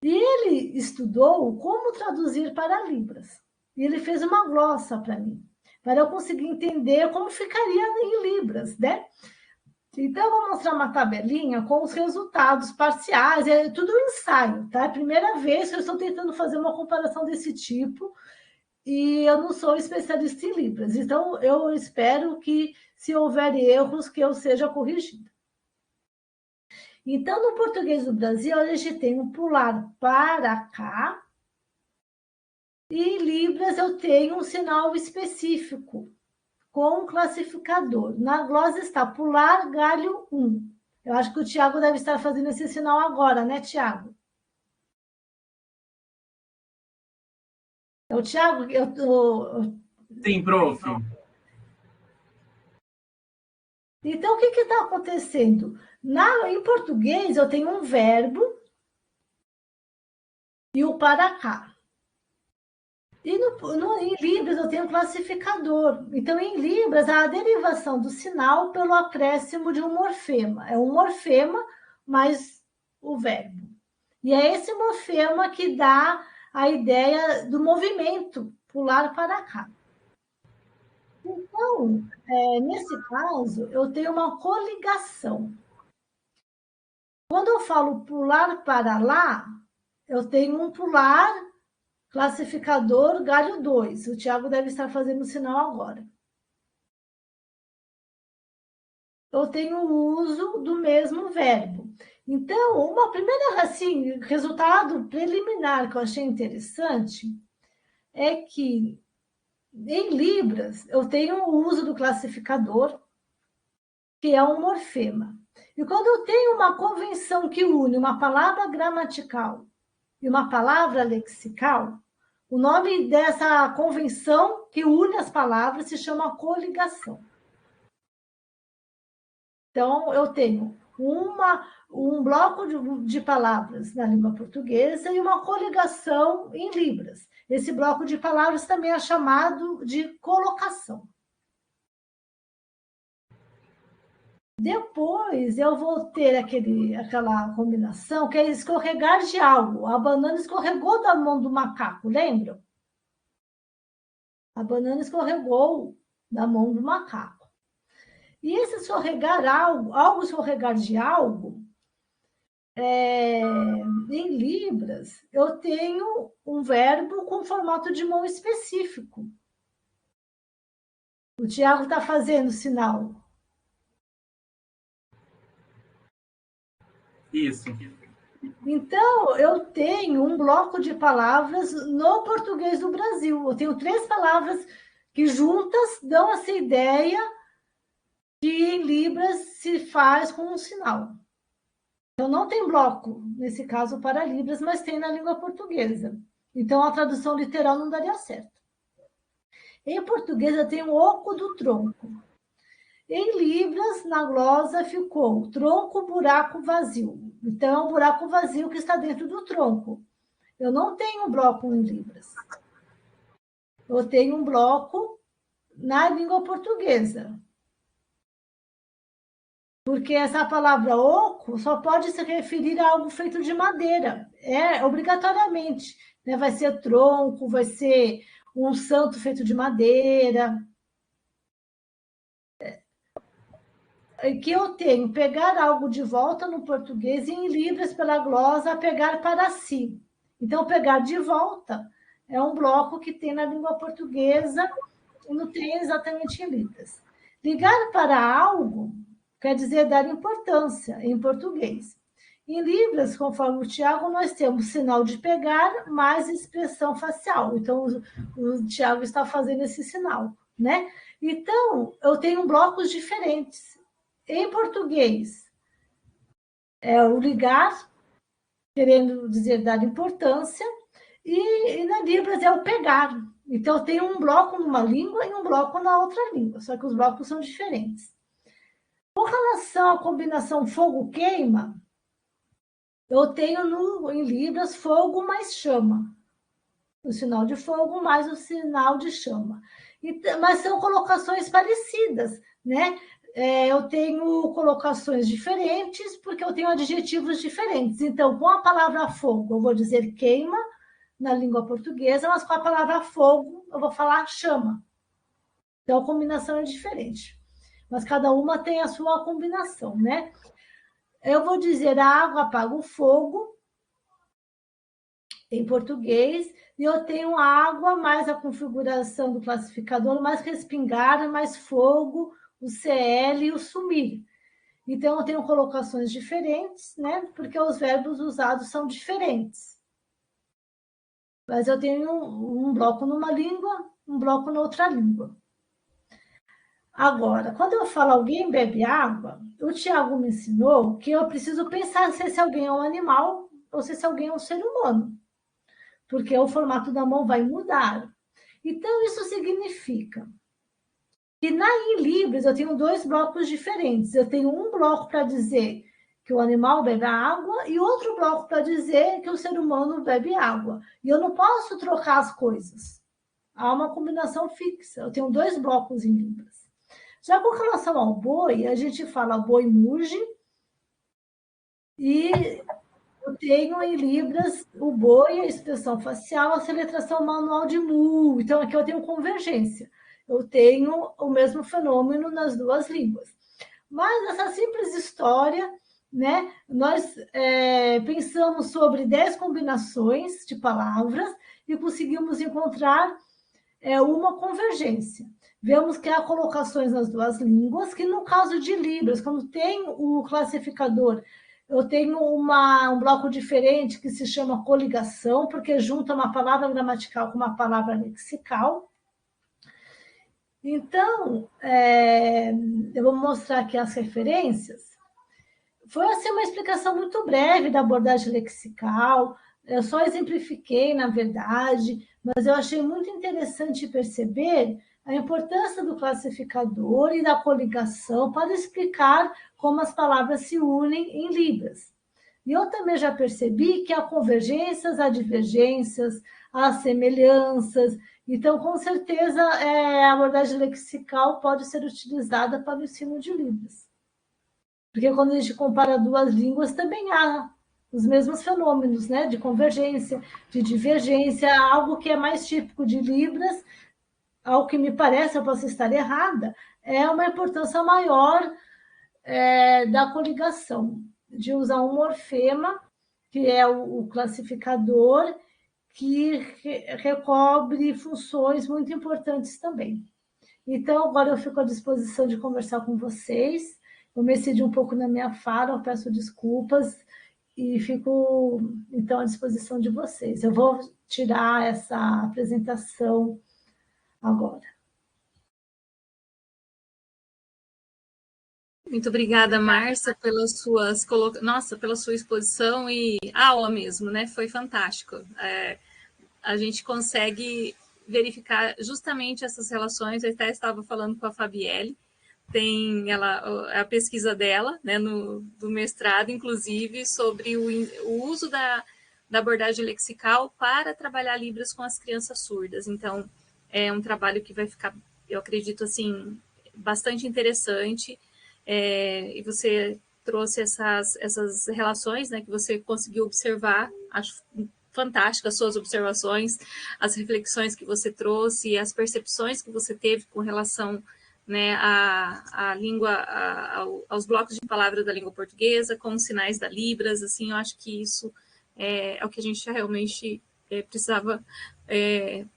E ele estudou como traduzir para Libras. E ele fez uma glossa para mim, para eu conseguir entender como ficaria em Libras, né? Então, eu vou mostrar uma tabelinha com os resultados parciais, é tudo um ensaio, tá? É a primeira vez que eu estou tentando fazer uma comparação desse tipo, e eu não sou especialista em Libras, então eu espero que, se houver erros, que eu seja corrigida. Então, no português do Brasil, a gente tem um pular para cá, e em Libras eu tenho um sinal específico, com um classificador. Na glosa está pular galho 1. Eu acho que o Tiago deve estar fazendo esse sinal agora, né, Tiago? É o Tiago?
Sim, prof.
Então, o que está acontecendo? Em português, eu tenho um verbo e o para cá. E em Libras eu tenho um classificador. Então, em Libras, há a derivação do sinal pelo acréscimo de um morfema. É um morfema mais o verbo. E é esse morfema que dá a ideia do movimento, pular para cá. Então, nesse caso, eu tenho uma coligação. Quando eu falo pular para lá, eu tenho um pular classificador galho 2. O Tiago deve estar fazendo o sinal agora. Eu tenho o uso do mesmo verbo. Então, uma primeira, assim, resultado preliminar que eu achei interessante é que em Libras eu tenho o uso do classificador, que é um morfema. E quando eu tenho uma convenção que une uma palavra gramatical e uma palavra lexical, o nome dessa convenção que une as palavras se chama coligação. Então, eu tenho um bloco de palavras na língua portuguesa e uma coligação em Libras. Esse bloco de palavras também é chamado de colocação. Depois eu vou ter aquela combinação que é escorregar de algo. A banana escorregou da mão do macaco, lembram? A banana escorregou da mão do macaco. E esse escorregar algo escorregar de algo, em Libras, eu tenho um verbo com formato de mão específico. O Tiago está fazendo sinal.
Isso.
Então, eu tenho um bloco de palavras no português do Brasil. Eu tenho 3 palavras que juntas dão essa ideia que em Libras se faz com um sinal. Então, não tem bloco, nesse caso, para Libras, mas tem na língua portuguesa. Então, a tradução literal não daria certo. Em português, eu tenho o oco do tronco. Em Libras, na glosa, ficou tronco, buraco, vazio. Então, é um buraco vazio que está dentro do tronco. Eu não tenho um bloco em Libras. Eu tenho um bloco na língua portuguesa. Porque essa palavra oco só pode se referir a algo feito de madeira. Obrigatoriamente. Né? Vai ser tronco, vai ser um santo feito de madeira. Que eu tenho pegar algo de volta no português e em Libras, pela glosa, pegar para si. Então, pegar de volta é um bloco que tem na língua portuguesa e não tem exatamente em Libras. Ligar para algo quer dizer dar importância em português. Em Libras, conforme o Tiago, nós temos sinal de pegar mais expressão facial. Então, o Tiago está fazendo esse sinal, né? Então, eu tenho blocos diferentes. Em português, é o ligar, querendo dizer dar importância, e na Libras é o pegar. Então, eu tenho um bloco numa língua e um bloco na outra língua, só que os blocos são diferentes. Com relação à combinação fogo-queima, eu tenho em Libras fogo mais chama. O sinal de fogo mais o sinal de chama. Mas são colocações parecidas, né? Eu tenho colocações diferentes porque eu tenho adjetivos diferentes. Então, com a palavra fogo, eu vou dizer queima na língua portuguesa, mas com a palavra fogo, eu vou falar chama. Então, a combinação é diferente. Mas cada uma tem a sua combinação, né? Eu vou dizer a água apaga o fogo, em português, e eu tenho a água mais a configuração do classificador, mais respingar, mais fogo, o CL e o sumir. Então, eu tenho colocações diferentes, né? Porque os verbos usados são diferentes. Mas eu tenho um bloco numa língua, um bloco na outra língua. Agora, quando eu falo alguém bebe água, o Tiago me ensinou que eu preciso pensar se esse alguém é um animal ou se esse alguém é um ser humano. Porque o formato da mão vai mudar. Então, isso significa em Libras eu tenho 2 blocos diferentes. Eu tenho um bloco para dizer que o animal bebe água e outro bloco para dizer que o ser humano bebe água. E eu não posso trocar as coisas. Há uma combinação fixa. Eu tenho 2 blocos em Libras. Já com relação ao boi, a gente fala boi muge e eu tenho em Libras o boi, a expressão facial, a soletração manual de mu. Então, aqui eu tenho convergência. Eu tenho o mesmo fenômeno nas 2 línguas. Mas essa simples história, né? Nós pensamos sobre 10 combinações de palavras e conseguimos encontrar uma convergência. Vemos que há colocações nas 2 línguas, que no caso de Libras, quando tem o classificador, eu tenho um bloco diferente que se chama coligação, porque junta uma palavra gramatical com uma palavra lexical. Então, eu vou mostrar aqui as referências. Foi assim, uma explicação muito breve da abordagem lexical, eu só exemplifiquei, na verdade, mas eu achei muito interessante perceber a importância do classificador e da coligação para explicar como as palavras se unem em Libras. E eu também já percebi que há convergências, há divergências, há semelhanças. Então, com certeza, a abordagem lexical pode ser utilizada para o ensino de Libras. Porque quando a gente compara 2 línguas, também há os mesmos fenômenos, né? De convergência, de divergência, algo que é mais típico de Libras, ao que me parece, eu posso estar errada, é uma importância maior da coligação, de usar um morfema, que é o classificador, que recobre funções muito importantes também. Então, agora eu fico à disposição de conversar com vocês. Eu me excedi um pouco na minha fala, eu peço desculpas e fico, então, à disposição de vocês. Eu vou tirar essa apresentação agora.
Muito obrigada, Márcia, pelas suas pela sua exposição e aula mesmo, né? Foi fantástico. A gente consegue verificar justamente essas relações. Eu até estava falando com a Fabielle, tem a pesquisa dela, né, do mestrado, inclusive, sobre o uso da abordagem lexical para trabalhar Libras com as crianças surdas. Então, é um trabalho que vai ficar, eu acredito, assim, bastante interessante. E você trouxe essas relações, né, que você conseguiu observar. Acho fantástico as suas observações, as reflexões que você trouxe, as percepções que você teve com relação, né, à língua, aos blocos de palavras da língua portuguesa, com os sinais da Libras. Assim, eu acho que isso é o que a gente realmente precisava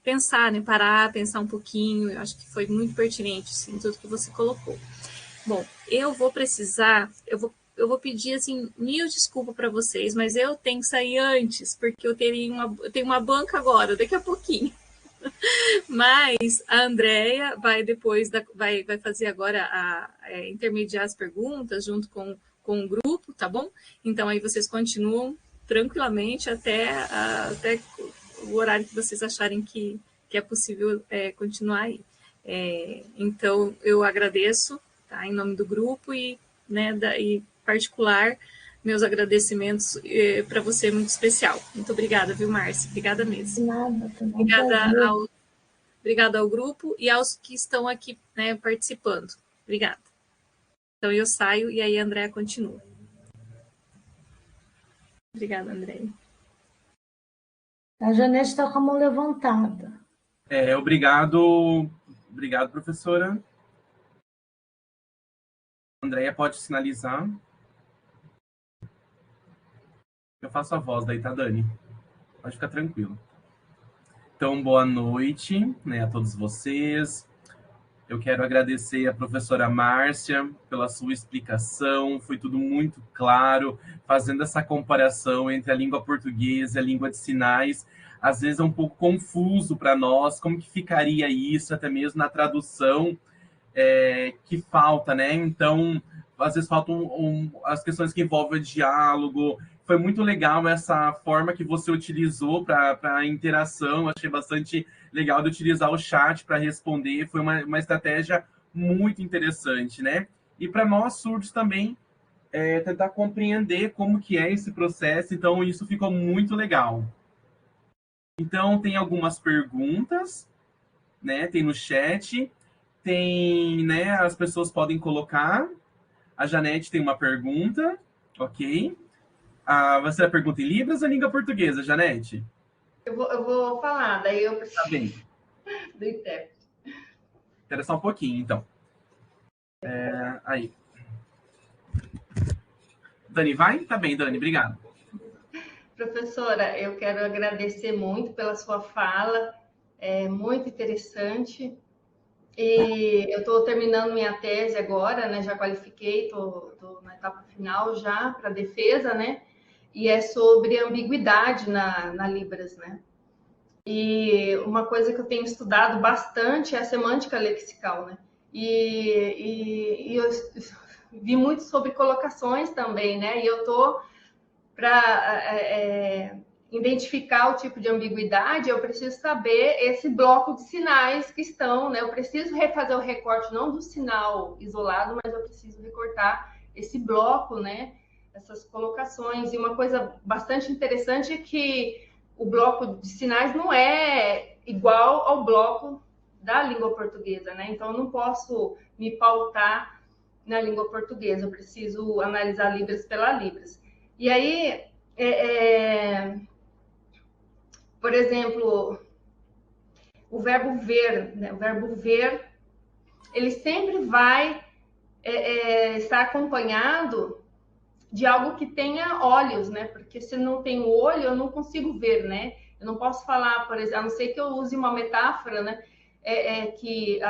pensar, né, parar, pensar um pouquinho. Eu acho que foi muito pertinente, assim, tudo que você colocou. Bom, eu vou pedir, assim, mil desculpas para vocês, mas eu tenho que sair antes, porque eu tenho uma banca agora, daqui a pouquinho. Mas a Andrea vai depois, vai fazer agora, intermediar as perguntas junto com o grupo, tá bom? Então, aí vocês continuam tranquilamente até o horário que vocês acharem que é possível continuar aí. Então, eu agradeço, tá, em nome do grupo e, né, e particular, meus agradecimentos para você, muito especial. Muito obrigada, viu, Márcia? Obrigada mesmo.
Nada,
obrigada ao grupo e aos que estão aqui, né, participando. Obrigada. Então, eu saio e aí a Andréa continua. Obrigada, Andréa.
A Janete está com a mão levantada.
Obrigado, professora. A Andréa pode sinalizar. Eu faço a voz daí, tá, Dani? Pode ficar tranquilo. Então, boa noite, né, a todos vocês. Eu quero agradecer a professora Márcia pela sua explicação. Foi tudo muito claro, fazendo essa comparação entre a língua portuguesa e a língua de sinais. Às vezes é um pouco confuso para nós, como que ficaria isso, até mesmo na tradução que falta, né? Então, às vezes faltam as questões que envolvem o diálogo. Foi muito legal essa forma que você utilizou para a interação. Achei bastante legal de utilizar o chat para responder. Foi uma estratégia muito interessante, né? E para nós surdos também, tentar compreender como que é esse processo, então isso ficou muito legal. Então, tem algumas perguntas, né? Tem no chat, tem, né? As pessoas podem colocar. A Janete tem uma pergunta, ok? Vai ser a pergunta em Libras ou língua portuguesa, Janete?
Eu vou falar, daí eu preciso
Tá bem.
do intérprete.
Espera só um pouquinho, então. Aí. Dani, vai? Tá bem, Dani, obrigado.
Professora, eu quero agradecer muito pela sua fala, é muito interessante. E eu estou terminando minha tese agora, né? Já qualifiquei, estou na etapa final já para defesa, né? E é sobre ambiguidade na Libras, né? E uma coisa que eu tenho estudado bastante é a semântica lexical, né? E eu vi muito sobre colocações também, né? E eu estou para identificar o tipo de ambiguidade, eu preciso saber esse bloco de sinais que estão, né? Eu preciso refazer o recorte não do sinal isolado, mas eu preciso recortar esse bloco, né? Essas colocações. E uma coisa bastante interessante é que o bloco de sinais não é igual ao bloco da língua portuguesa, né? Então, eu não posso me pautar na língua portuguesa, eu preciso analisar Libras pela Libras. E aí, por exemplo, o verbo ver, né? O verbo ver, ele sempre vai estar acompanhado de algo que tenha olhos, né? Porque se não tem o olho, eu não consigo ver, né? Eu não posso falar, por exemplo, a não ser que eu use uma metáfora, né? Que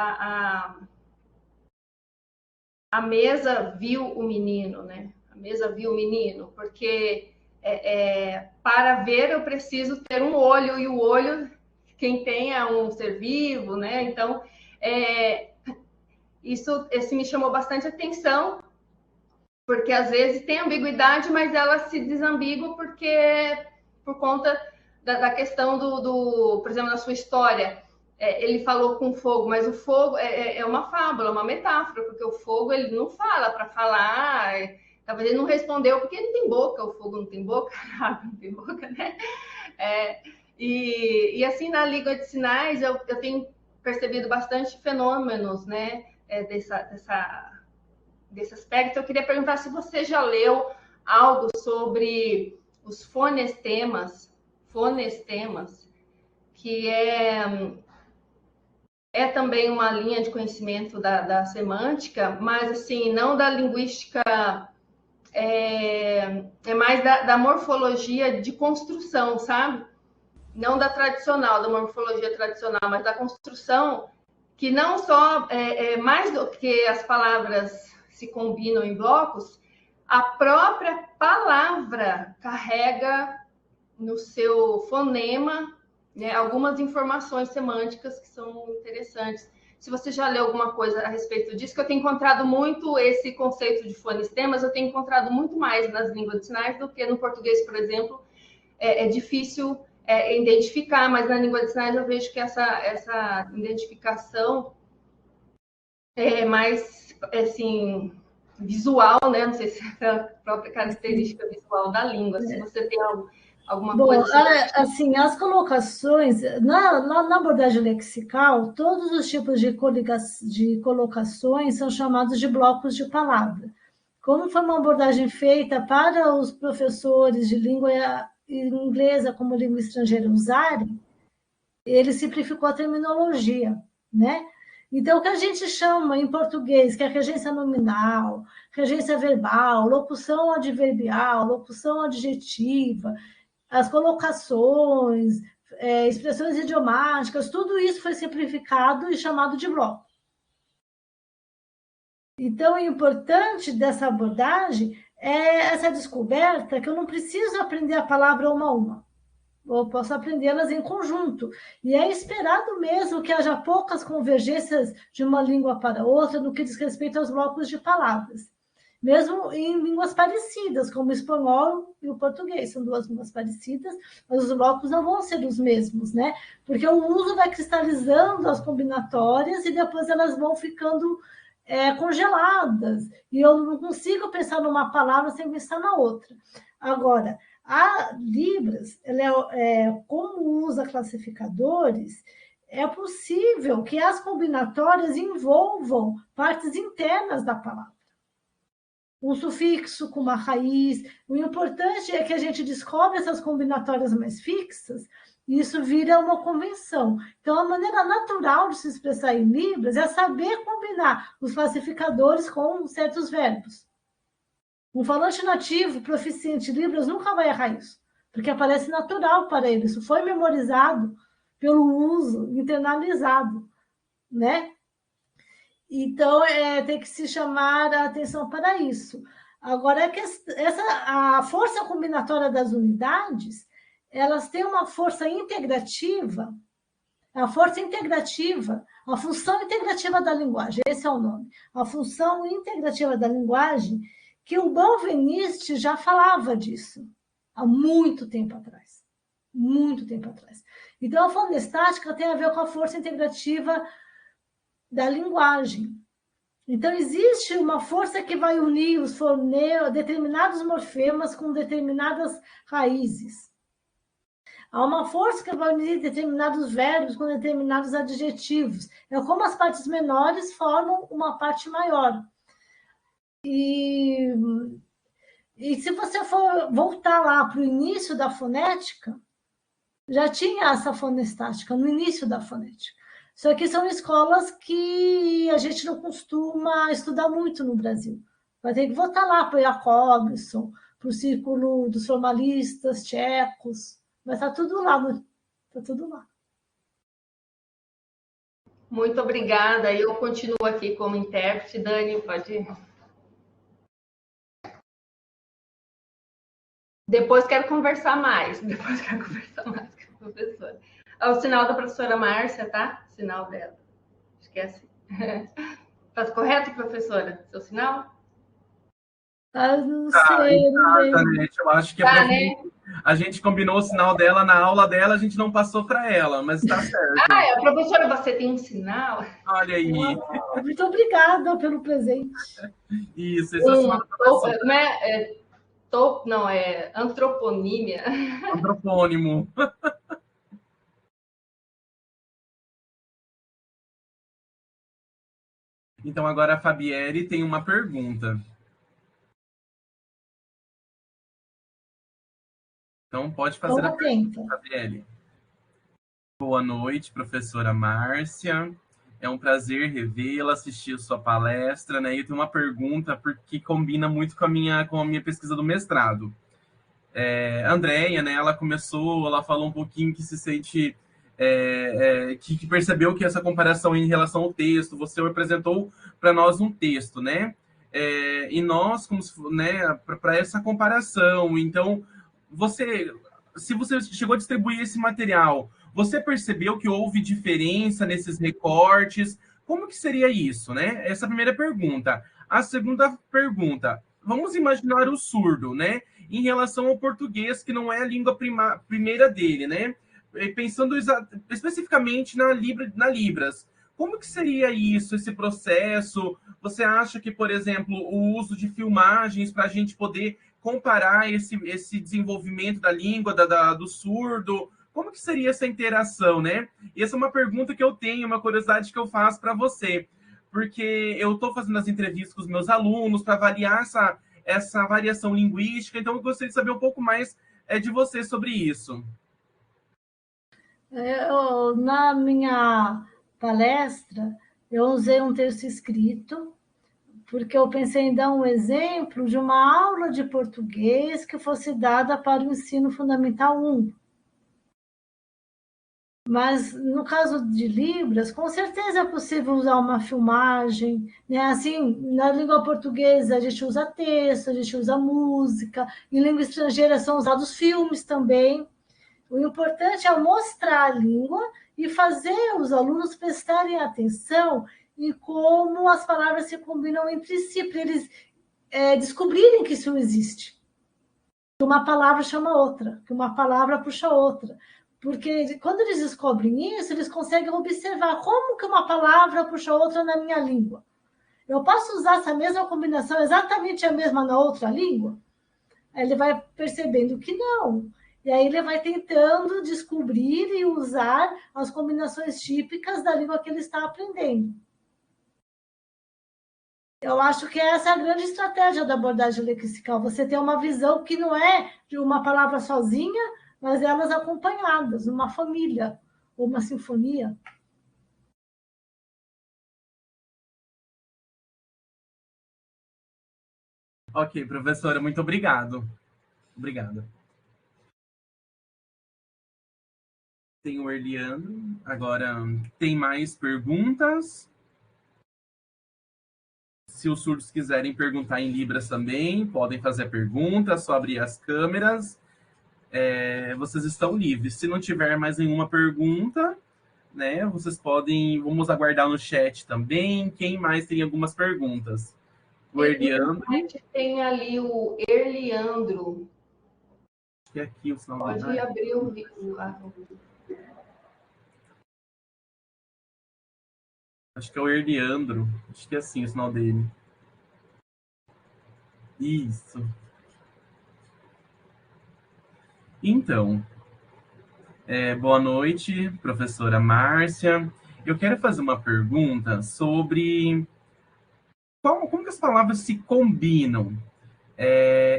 a mesa viu o menino, né? A mesa viu o menino, porque para ver eu preciso ter um olho, e o olho, quem tem é um ser vivo, né? Então, isso me chamou bastante atenção, porque às vezes tem ambiguidade, mas ela se desambigua por conta da questão por exemplo, na sua história, ele falou com fogo, mas o fogo é uma fábula, uma metáfora, porque o fogo ele não fala para falar, talvez ele não respondeu porque não tem boca, o fogo não tem boca, a água não tem boca, né? E assim, na língua de sinais, eu tenho percebido bastante fenômenos, né, desse aspecto. Eu queria perguntar se você já leu algo sobre os fonestemas, que é também uma linha de conhecimento da semântica, mas assim, não da linguística, é mais da morfologia de construção, sabe? Não da tradicional, da morfologia tradicional, mas da construção, que não só mais do que as palavras se combinam em blocos, a própria palavra carrega no seu fonema, né, algumas informações semânticas que são interessantes. Se você já leu alguma coisa a respeito disso, que eu tenho encontrado muito esse conceito de fonestemas, eu tenho encontrado muito mais nas línguas de sinais do que no português, por exemplo. É difícil identificar, mas na língua de sinais eu vejo que essa identificação é mais, assim, visual, né? Não sei se é a própria característica visual da língua. Se você tem alguma coisa...
Assim, as colocações, na abordagem lexical, todos os tipos de colocações são chamados de blocos de palavra. Como foi uma abordagem feita para os professores de língua inglesa como língua estrangeira usarem, ele simplificou a terminologia, né? Então, o que a gente chama em português, que é regência nominal, regência verbal, locução adverbial, locução adjetiva, as colocações, expressões idiomáticas, tudo isso foi simplificado e chamado de bloco. Então, o importante dessa abordagem é essa descoberta que eu não preciso aprender a palavra uma a uma. Eu posso aprendê-las em conjunto. E é esperado mesmo que haja poucas convergências de uma língua para outra no que diz respeito aos blocos de palavras. mesmo em línguas parecidas, como o espanhol e o português. São duas línguas parecidas, mas os blocos não vão ser os mesmos, né? Porque o uso vai cristalizando as combinatórias e depois elas vão ficando congeladas. E eu não consigo pensar numa palavra sem pensar na outra. Agora, a Libras, como usa classificadores, é possível que as combinatórias envolvam partes internas da palavra. Um sufixo com uma raiz. O importante é que a gente descobre essas combinatórias mais fixas e isso vira uma convenção. Então, a maneira natural de se expressar em Libras é saber combinar os classificadores com certos verbos. Um falante nativo, proficiente em Libras, nunca vai errar isso, porque aparece natural para ele. Isso foi memorizado pelo uso, internalizado, né? Então, tem que se chamar a atenção para isso. Agora, a força combinatória das unidades, elas têm uma força integrativa, a força integrativa, a função integrativa da linguagem, esse é o nome, a função integrativa da linguagem, que o Benveniste já falava disso há muito tempo atrás. Muito tempo atrás. Então, a fonestática tem a ver com a força integrativa da linguagem. Então, existe uma força que vai unir os determinados morfemas com determinadas raízes. Há uma força que vai unir determinados verbos com determinados adjetivos. É como as partes menores formam uma parte maior. E se você for voltar lá para o início da fonética, já tinha essa fonestática no início da fonética. Só que são escolas que a gente não costuma estudar muito no Brasil. Vai ter que voltar lá para o Jacobson, para o círculo dos formalistas tchecos. Mas está tudo lá. Está tudo lá.
Muito obrigada. Eu continuo aqui como intérprete. Dani, pode ir. Depois quero conversar mais. Com a professora. É o sinal da professora Márcia, tá? O sinal dela. Esquece. Tá correto, professora? Seu sinal?
Não sei.
Eu acho que a gente combinou o sinal dela na aula dela, a gente não passou para ela, mas está certo.
Professora, você tem um sinal?
Olha aí.
Muito obrigada pelo presente.
Isso, esse é o sinal da professora.
Não, é antroponímia.
Antropônimo. Então, agora a Fabielle tem uma pergunta. Então, pode fazer a pergunta, Fabielle. Boa noite, professora Márcia. É um prazer revê-la, assistir a sua palestra, né? E eu tenho uma pergunta porque combina muito com a minha pesquisa do mestrado. A Andréia, né? Ela falou um pouquinho que se sente... que percebeu que essa comparação em relação ao texto, você apresentou para nós um texto, né? E nós, como né, para essa comparação, então, se você chegou a distribuir esse material, você percebeu que houve diferença nesses recortes? Como que seria isso, né? Essa é a primeira pergunta. A segunda pergunta, vamos imaginar o surdo, né? Em relação ao português, que não é a língua primeira dele, né? Pensando especificamente na Libras, como que seria isso, esse processo? Você acha que, por exemplo, o uso de filmagens para a gente poder comparar esse desenvolvimento da língua do surdo, como que seria essa interação, né? E essa é uma pergunta que eu tenho, uma curiosidade que eu faço para você, porque eu estou fazendo as entrevistas com os meus alunos para avaliar essa variação linguística, então eu gostaria de saber um pouco mais de você sobre isso.
Na minha palestra, eu usei um texto escrito, porque eu pensei em dar um exemplo de uma aula de português que fosse dada para o ensino fundamental 1. Mas, no caso de Libras, com certeza é possível usar uma filmagem, né? Assim, na língua portuguesa a gente usa texto, a gente usa música, em língua estrangeira são usados filmes também. O importante é mostrar a língua e fazer os alunos prestarem atenção em como as palavras se combinam entre si, para eles descobrirem que isso existe. Que uma palavra chama outra, que uma palavra puxa outra. Porque quando eles descobrem isso, eles conseguem observar como que uma palavra puxa outra na minha língua. Eu posso usar essa mesma combinação, exatamente a mesma na outra língua? Aí ele vai percebendo que não. E aí ele vai tentando descobrir e usar as combinações típicas da língua que ele está aprendendo. Eu acho que essa é a grande estratégia da abordagem lexical. Você tem uma visão que não é de uma palavra sozinha, mas elas acompanhadas, uma família, ou uma sinfonia.
Ok, professora, muito obrigado. Obrigada. Tem o Erliandro. Agora, tem mais perguntas? Se os surdos quiserem perguntar em Libras também, podem fazer perguntas, só abrir as câmeras. Vocês estão livres. Se não tiver mais nenhuma pergunta, né, vocês podem... Vamos aguardar no chat também. Quem mais tem algumas perguntas? O Erliandro.
Tem ali o Erliandro.
Acho que é aqui o sinal
Pode
dele.
abrir o...
Acho que é o Erliandro. Acho que é assim o sinal dele. Isso. Então, boa noite, professora Márcia. Eu quero fazer uma pergunta sobre como que as palavras se combinam.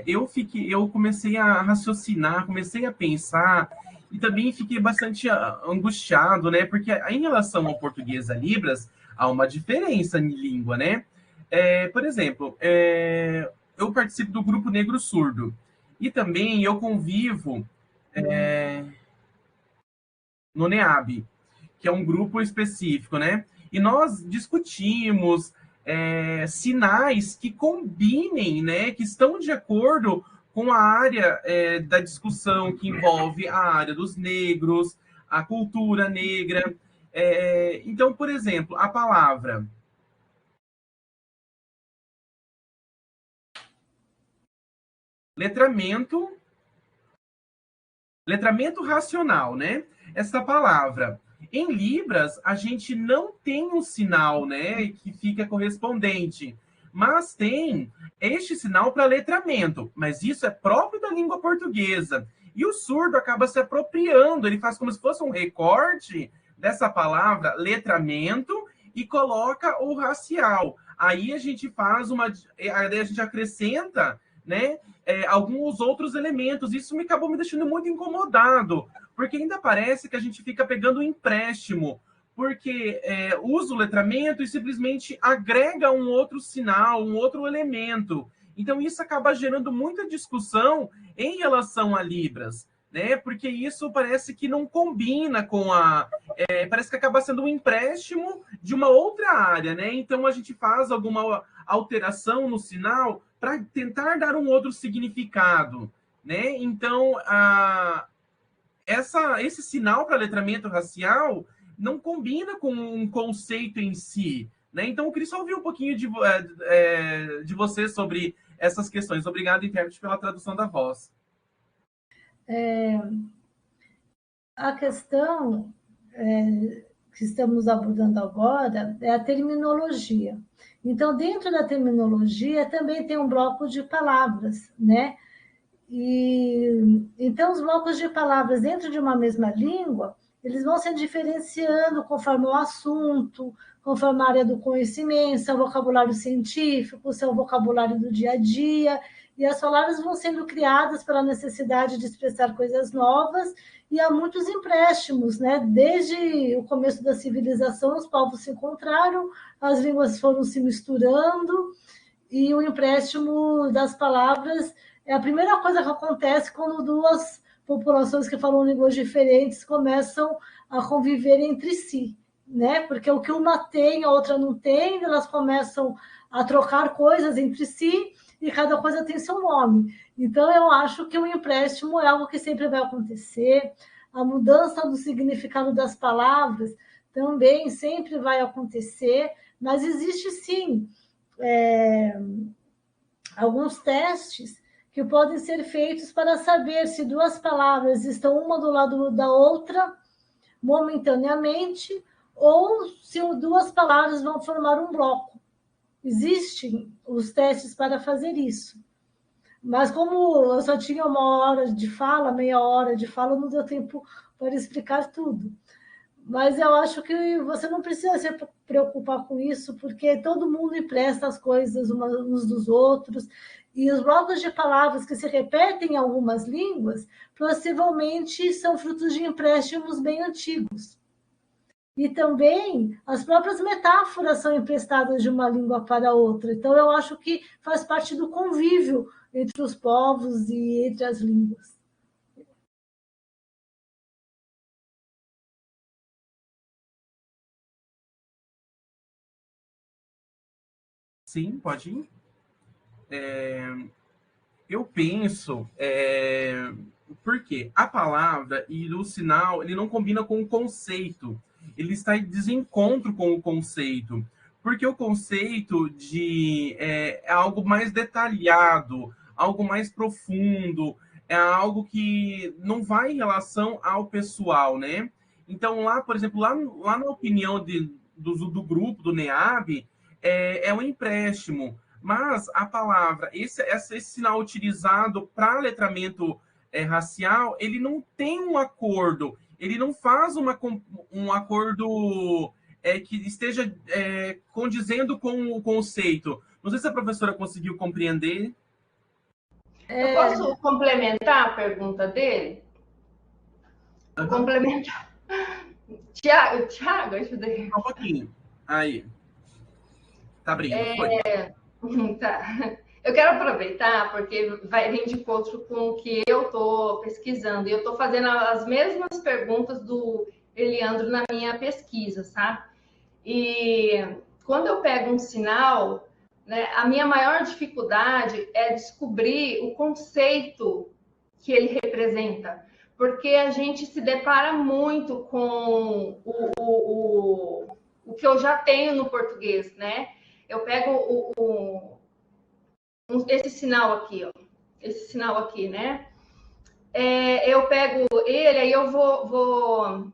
Eu comecei a raciocinar, comecei a pensar e também fiquei bastante angustiado, né? Porque em relação ao português a Libras, há uma diferença em língua, né? Por exemplo, eu participo do Grupo Negro Surdo e também eu convivo no NEAB, que é um grupo específico, né? E nós discutimos sinais que combinem, né? Que estão de acordo com a área da discussão que envolve a área dos negros, a cultura negra. Então, por exemplo, a palavra letramento racional, né? Essa palavra. Em Libras, a gente não tem um sinal, né, que fica correspondente, mas tem este sinal para letramento, mas isso é próprio da língua portuguesa. E o surdo acaba se apropriando, ele faz como se fosse um recorte dessa palavra letramento e coloca o racial. Aí a gente faz aí a gente acrescenta, né, alguns outros elementos. Isso me acabou me deixando muito incomodado, porque ainda parece que a gente fica pegando um empréstimo, porque usa o letramento e simplesmente agrega um outro sinal, um outro elemento. Então, isso acaba gerando muita discussão em relação a Libras, né? Porque isso parece que não combina com parece que acaba sendo um empréstimo de uma outra área, né? Então, a gente faz alguma alteração no sinal para tentar dar um outro significado, né? Então, esse sinal para letramento racial não combina com um conceito em si, né? Então, eu queria só ouvir um pouquinho de você sobre essas questões. Obrigado, intérprete, pela tradução da voz.
A questão que estamos abordando agora é a terminologia. Então, dentro da terminologia, também tem um bloco de palavras, né? Então, os blocos de palavras dentro de uma mesma língua, eles vão se diferenciando conforme o assunto, conforme a área do conhecimento, seu vocabulário científico, seu vocabulário do dia a dia, e as palavras vão sendo criadas pela necessidade de expressar coisas novas, e há muitos empréstimos, né? Desde o começo da civilização, os povos se encontraram, as línguas foram se misturando, e o empréstimo das palavras é a primeira coisa que acontece quando duas populações que falam línguas diferentes começam a conviver entre si, né? Porque o que uma tem, a outra não tem, elas começam a trocar coisas entre si e cada coisa tem seu nome. Então, eu acho que o empréstimo é algo que sempre vai acontecer. A mudança do significado das palavras também sempre vai acontecer, mas existe sim alguns testes que podem ser feitos para saber se duas palavras estão uma do lado da outra momentaneamente ou se duas palavras vão formar um bloco. Existem os testes para fazer isso. Mas como eu só tinha uma hora de fala, meia hora de fala, não deu tempo para explicar tudo. Mas eu acho que você não precisa se preocupar com isso, porque todo mundo empresta as coisas uns dos outros, e os blocos de palavras que se repetem em algumas línguas, possivelmente são frutos de empréstimos bem antigos. E também as próprias metáforas são emprestadas de uma língua para outra. Então, eu acho que faz parte do convívio entre os povos e entre as línguas.
Sim, pode ir. Eu penso, porque a palavra e o sinal, ele não combina com o conceito. Ele está em desencontro com o conceito. Porque o conceito é algo mais detalhado, algo mais profundo, é algo que não vai em relação ao pessoal, né? Então, lá, por exemplo, lá na opinião do grupo, do NEAB, é um empréstimo. Mas a palavra, esse sinal utilizado para letramento racial, ele não tem um acordo, ele não faz um acordo que esteja condizendo com o conceito. Não sei se a professora conseguiu compreender.
Eu posso complementar a pergunta dele?
Uhum.
Complementar. Tiago, ajuda aí.
Um pouquinho. Aí. Tá abrindo, foi.
Tá. Eu quero aproveitar, porque vem de encontro com o que eu estou pesquisando. E eu estou fazendo as mesmas perguntas do Eliandro na minha pesquisa, sabe? E quando eu pego um sinal, né, a minha maior dificuldade é descobrir o conceito que ele representa. Porque a gente se depara muito com o que eu já tenho no português, né? Eu pego esse sinal aqui, ó. Esse sinal aqui, né? Eu pego ele, aí eu vou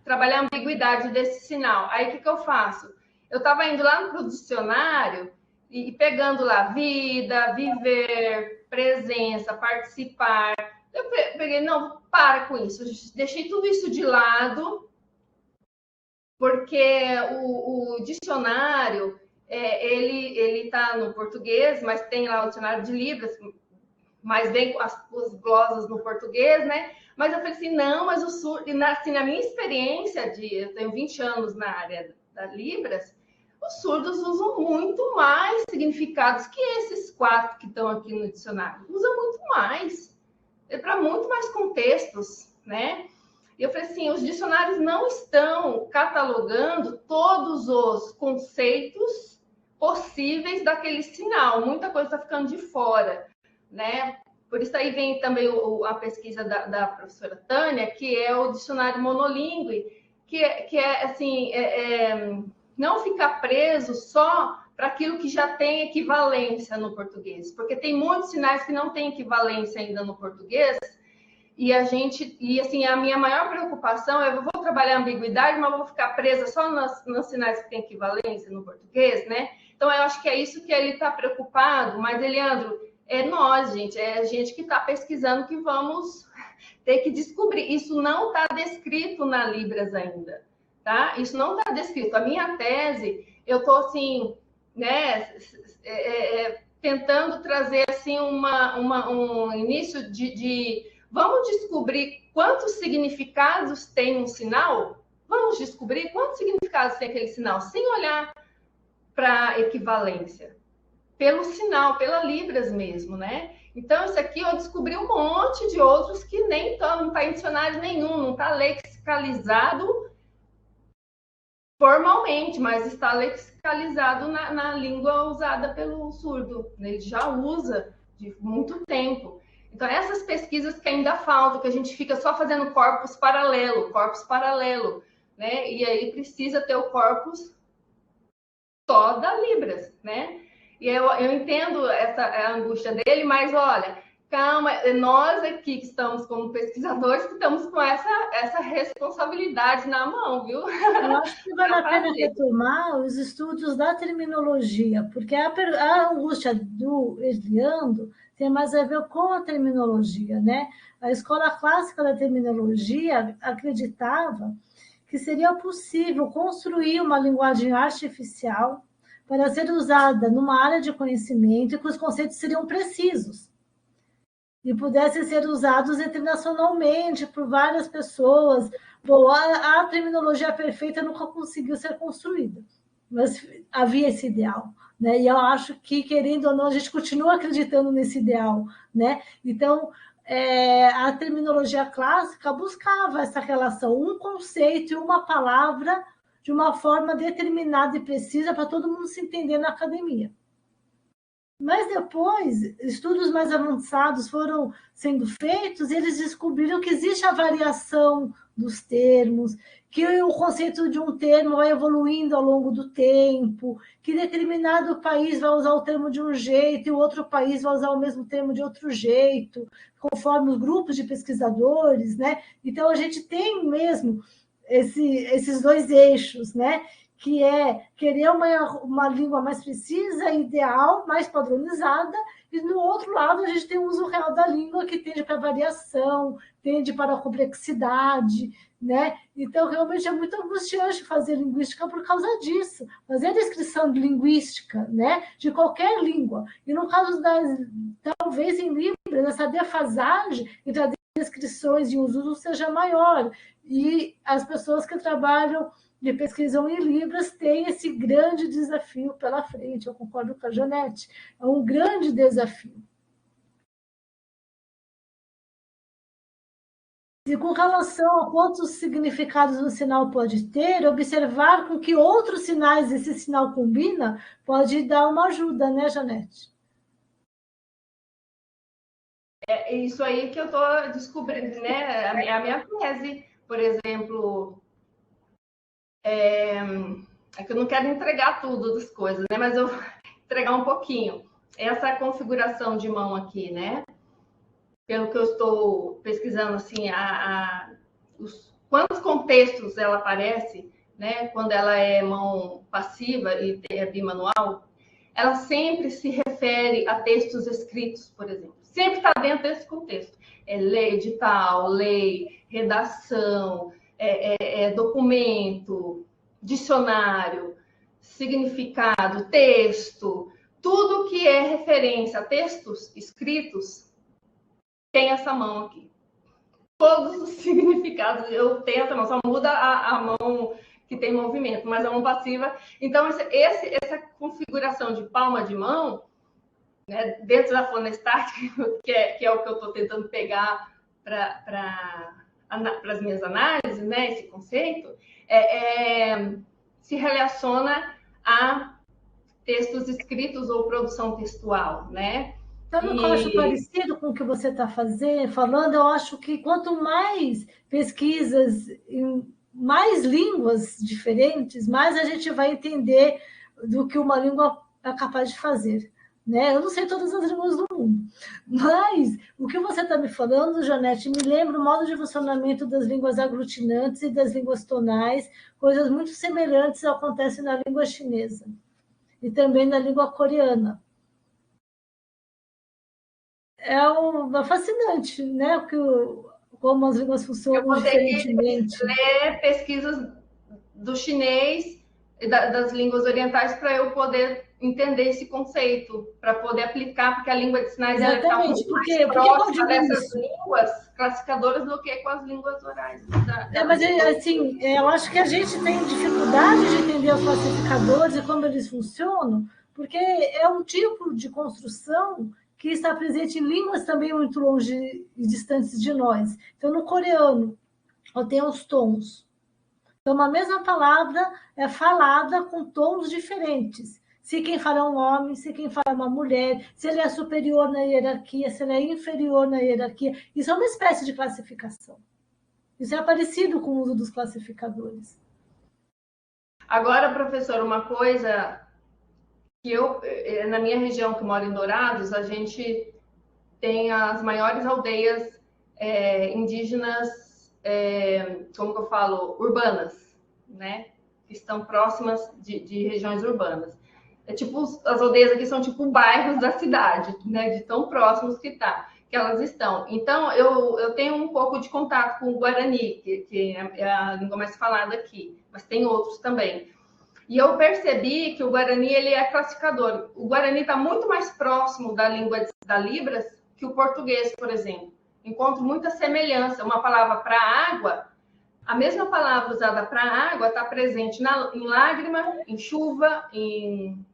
trabalhar a ambiguidade desse sinal. Aí, o que eu faço? Eu estava indo lá no dicionário e pegando lá vida, viver, presença, participar. Eu peguei, não, para com isso. Eu deixei tudo isso de lado, porque o dicionário... ele está no português, mas tem lá o dicionário de Libras, mas vem com as glosas no português, né? Mas eu falei assim, não, mas o surdo, assim, na minha experiência, eu tenho 20 anos na área da Libras, os surdos usam muito mais significados que esses 4 que estão aqui no dicionário. Usam muito mais, para muito mais contextos, né? E eu falei assim, os dicionários não estão catalogando todos os conceitos possíveis daquele sinal. Muita coisa está ficando de fora, né? Por isso aí vem também a pesquisa da professora Tânia, que é o dicionário monolíngue, que é assim, não ficar preso só para aquilo que já tem equivalência no português, porque tem muitos sinais que não têm equivalência ainda no português. E assim, a minha maior preocupação é, eu vou trabalhar a ambiguidade, mas eu vou ficar presa só nos sinais que têm equivalência no português, né? Então, eu acho que é isso que ele está preocupado, mas, Eliandro, é nós, gente, é a gente que está pesquisando que vamos ter que descobrir. Isso não está descrito na Libras ainda, tá? Isso não está descrito. A minha tese, eu estou, assim, né, tentando trazer, assim, um início de vamos descobrir quantos significados tem um sinal? Vamos descobrir quantos significados tem aquele sinal, sem olhar para equivalência. Pelo sinal, pela Libras mesmo, né? Então, isso aqui eu descobri um monte de outros que nem estão, não está em dicionário nenhum, não está lexicalizado formalmente, mas está lexicalizado na língua usada pelo surdo. Ele já usa de muito tempo. Então, essas pesquisas que ainda faltam, que a gente fica só fazendo corpus paralelo, né? E aí precisa ter o corpus só da Libras, né? E eu entendo a angústia dele, mas olha, calma, nós aqui que estamos como pesquisadores, que estamos com essa responsabilidade na mão, viu?
Eu acho que vale a pena retomar os estudos da terminologia, porque a angústia do Eliando tem mais a ver com a terminologia, né? A escola clássica da terminologia acreditava que seria possível construir uma linguagem artificial para ser usada numa área de conhecimento e que os conceitos seriam precisos e pudessem ser usados internacionalmente por várias pessoas. Bom, a terminologia perfeita nunca conseguiu ser construída, mas havia esse ideal, né? E eu acho que, querendo ou não, a gente continua acreditando nesse ideal, né? Então, a terminologia clássica buscava essa relação, um conceito e uma palavra de uma forma determinada e precisa para todo mundo se entender na academia. Mas depois, estudos mais avançados foram sendo feitos e eles descobriram que existe a variação dos termos, que o conceito de um termo vai evoluindo ao longo do tempo, que determinado país vai usar o termo de um jeito e o outro país vai usar o mesmo termo de outro jeito, conforme os grupos de pesquisadores, né? Então, a gente tem mesmo esses dois eixos, né? Que é querer uma língua mais precisa, ideal, mais padronizada, e no outro lado a gente tem o uso real da língua, que tende para variação, tende para a complexidade, né? Então, realmente é muito angustiante fazer linguística por causa disso, fazer a descrição linguística, né? De qualquer língua. E no caso talvez em Libras, essa defasagem entre as descrições e os usos seja maior, e as pessoas que trabalham de pesquisam em Libras tem esse grande desafio pela frente. Eu concordo com a Janete, é um grande desafio. E com relação a quantos significados um sinal pode ter, observar com que outros sinais esse sinal combina pode dar uma ajuda, né, Janete?
É isso aí que eu estou descobrindo, né? A minha tese, por exemplo, é que eu não quero entregar tudo das coisas, né? Mas eu vou entregar um pouquinho. Essa configuração de mão aqui, né? Pelo que eu estou pesquisando, assim, quantos contextos ela aparece, né? Quando ela é mão passiva e é bimanual, ela sempre se refere a textos escritos, por exemplo. Sempre está dentro desse contexto. É lei, edital, lei, redação, documento, dicionário, significado, texto, tudo que é referência a textos escritos tem essa mão aqui. Todos os significados eu tenho essa mão, só muda a mão que tem movimento, mas a mão passiva. Então, essa configuração de palma de mão, né, dentro da fonestática, que é o que eu estou tentando pegar para as minhas análises, né, esse conceito, se relaciona a textos escritos ou produção textual, né?
Sabe o que eu acho parecido com o que você está falando? Eu acho que quanto mais pesquisas em mais línguas diferentes, mais a gente vai entender do que uma língua é capaz de fazer. Né? Eu não sei todas as línguas do mundo, mas o que você está me falando, Janete, me lembra o modo de funcionamento das línguas aglutinantes e das línguas tonais, coisas muito semelhantes acontecem na língua chinesa e também na língua coreana. É fascinante, né? Como as línguas funcionam diferentemente.
Eu vou ter que ler pesquisas do chinês e das línguas orientais para eu poder entender esse conceito, para poder aplicar, porque a língua de sinais ela está muito mais próxima dessas línguas classificadoras do que com as línguas orais.
Mas, assim, eu acho que a gente tem dificuldade de entender os classificadores e como eles funcionam, porque é um tipo de construção que está presente em línguas também muito longe e distantes de nós. Então, no coreano, tem os tons. Então, uma mesma palavra é falada com tons diferentes. Se quem fala é um homem, se quem fala é uma mulher, se ele é superior na hierarquia, se ele é inferior na hierarquia. Isso é uma espécie de classificação. Isso é parecido com o uso dos classificadores.
Agora, professor, uma coisa na minha região, que eu moro em Dourados, a gente tem as maiores aldeias indígenas, como que eu falo, urbanas, né? Que estão próximas de regiões urbanas. As aldeias aqui são tipo bairros da cidade, né? De tão próximos que elas estão. Então, eu tenho um pouco de contato com o Guarani, que é a língua mais falada aqui, mas tem outros também. E eu percebi que o Guarani ele é classificador. O Guarani está muito mais próximo da língua da Libras que o português, por exemplo. Encontro muita semelhança. Uma palavra para água, a mesma palavra usada para água está presente em lágrima, em chuva, em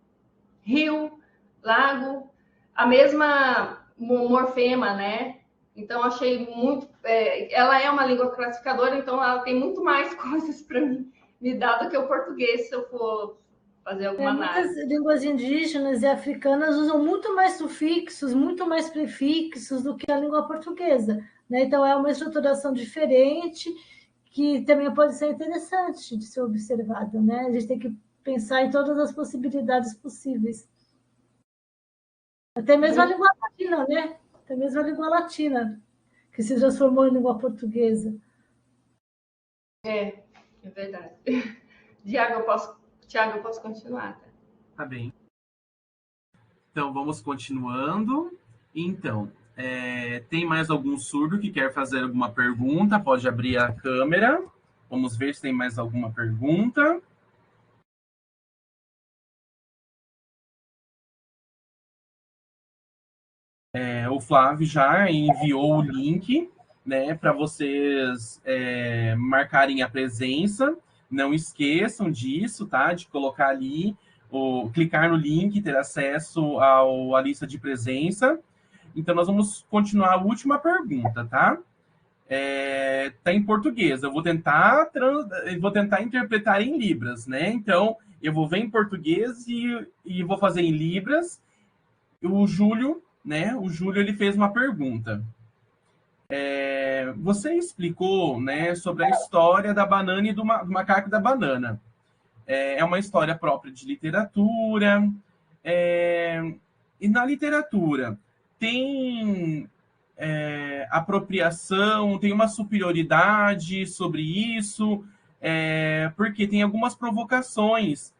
rio, lago, a mesma morfema, né? Então, achei muito... ela é uma língua classificadora, então ela tem muito mais coisas para me dar do que o português, se eu for fazer alguma análise.
Muitas línguas indígenas e africanas usam muito mais sufixos, muito mais prefixos do que a língua portuguesa, né? Então, é uma estruturação diferente que também pode ser interessante de ser observada, né? A gente tem que pensar em todas as possibilidades possíveis. Até mesmo a língua latina, né? Até mesmo a língua latina, que se transformou em língua portuguesa.
É verdade. Tiago, eu posso continuar?
Tá bem. Então, vamos continuando. Então, tem mais algum surdo que quer fazer alguma pergunta? Pode abrir a câmera. Vamos ver se tem mais alguma pergunta. O Flávio já enviou o link, né, para vocês marcarem a presença. Não esqueçam disso, tá? De colocar ali, clicar no link, ter acesso à lista de presença. Então, nós vamos continuar a última pergunta, tá? Tá em português. Eu vou tentar interpretar em Libras, né? Então, eu vou ver em português e vou fazer em Libras. O Júlio, né? O Júlio, ele fez uma pergunta. Você explicou, né, sobre a história da banana e do macaco da banana. É uma história própria de literatura. E na literatura tem apropriação, tem uma superioridade sobre isso, porque tem algumas provocações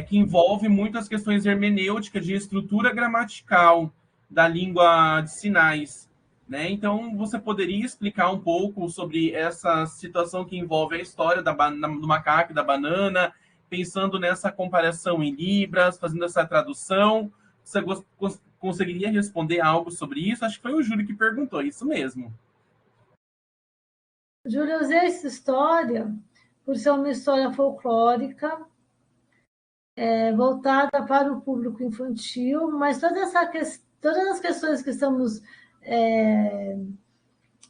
que envolvem muitas questões hermenêuticas de estrutura gramatical da língua de sinais, né? Então, você poderia explicar um pouco sobre essa situação que envolve a história do macaco e da banana, pensando nessa comparação em Libras, fazendo essa tradução? Você conseguiria responder algo sobre isso? Acho que foi o Júlio que perguntou, isso mesmo.
Júlio, eu usei essa história por ser uma história folclórica, voltada para o público infantil, mas todas as questões que estamos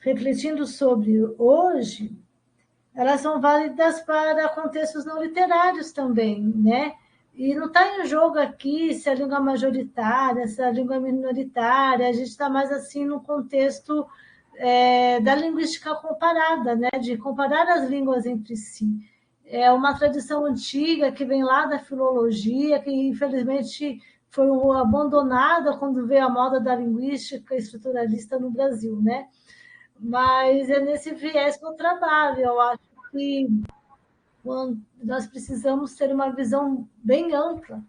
refletindo sobre hoje, elas são válidas para contextos não literários também, né? E não está em jogo aqui se a língua é majoritária, se a língua é minoritária, a gente está mais assim no contexto da linguística comparada, né? De comparar as línguas entre si. É uma tradição antiga que vem lá da filologia, que infelizmente foi abandonada quando veio a moda da linguística estruturalista no Brasil, né? Mas é nesse viés que eu trabalho. Eu acho que nós precisamos ter uma visão bem ampla,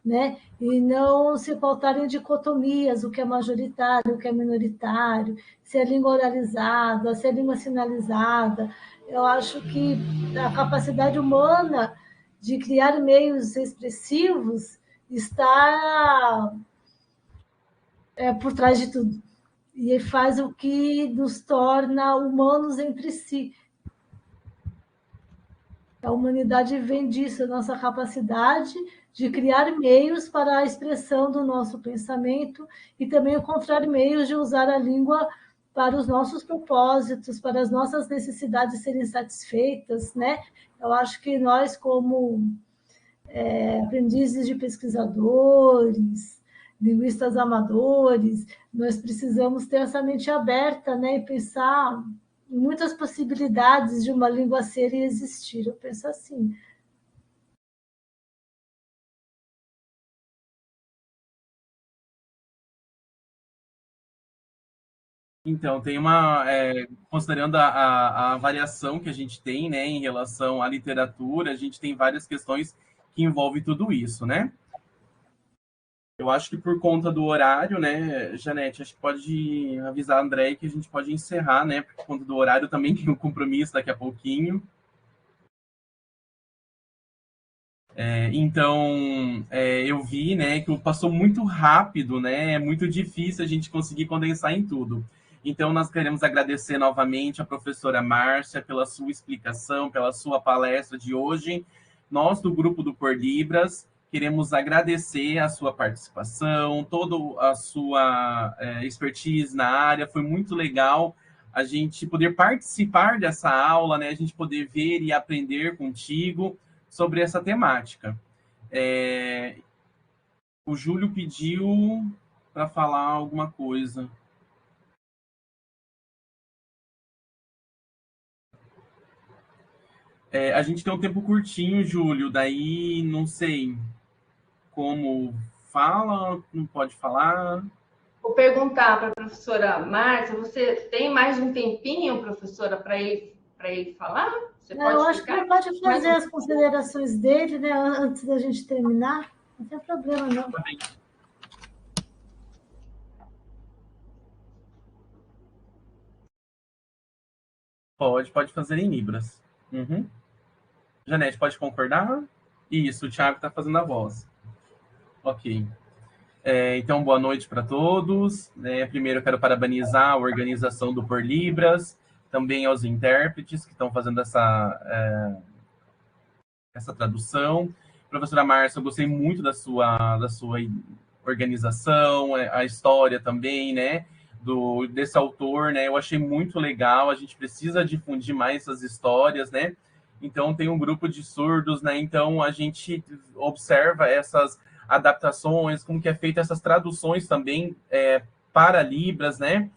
né? E não se pautar em dicotomias, o que é majoritário, o que é minoritário, se é língua oralizada, se é língua sinalizada. Eu acho que a capacidade humana de criar meios expressivos está por trás de tudo. E faz o que nos torna humanos entre si. A humanidade vem disso, a nossa capacidade de criar meios para a expressão do nosso pensamento e também encontrar meios de usar a língua para os nossos propósitos, para as nossas necessidades serem satisfeitas, né? Eu acho que nós, como aprendizes de pesquisadores, linguistas amadores, nós precisamos ter essa mente aberta, né? E pensar em muitas possibilidades de uma língua ser e existir. Eu penso assim.
Então, tem considerando a variação que a gente tem, né, em relação à literatura, a gente tem várias questões que envolvem tudo isso, né? Eu acho que por conta do horário, né, Janete, acho que pode avisar a André que a gente pode encerrar, né, por conta do horário também tem um compromisso daqui a pouquinho. Então, eu vi, né, que passou muito rápido, né, é muito difícil a gente conseguir condensar em tudo. Então, nós queremos agradecer novamente a professora Márcia pela sua explicação, pela sua palestra de hoje. Nós, do Grupo do Por Libras, queremos agradecer a sua participação, toda a sua expertise na área. Foi muito legal a gente poder participar dessa aula, né, a gente poder ver e aprender contigo sobre essa temática. O Júlio pediu para falar alguma coisa. A gente tem um tempo curtinho, Júlio, daí não sei como fala, não pode falar.
Vou perguntar para a professora Márcia, você tem mais um tempinho, professora, para ele falar? Você pode
eu acho que ele pode fazer as considerações dele, né, antes da gente terminar. Não tem problema, não.
Tá bem. Pode fazer em Libras. Uhum. Janete, pode concordar? Isso, o Thiago está fazendo a voz. Ok. Então, boa noite para todos. Primeiro, eu quero parabenizar a organização do Por Libras, também aos intérpretes que estão fazendo essa tradução. Professora Márcia, eu gostei muito da sua organização, a história também, né? Desse autor, né? Eu achei muito legal. A gente precisa difundir mais essas histórias, né? Então, tem um grupo de surdos, né? Então, a gente observa essas adaptações, como que é feita essas traduções também para Libras, né?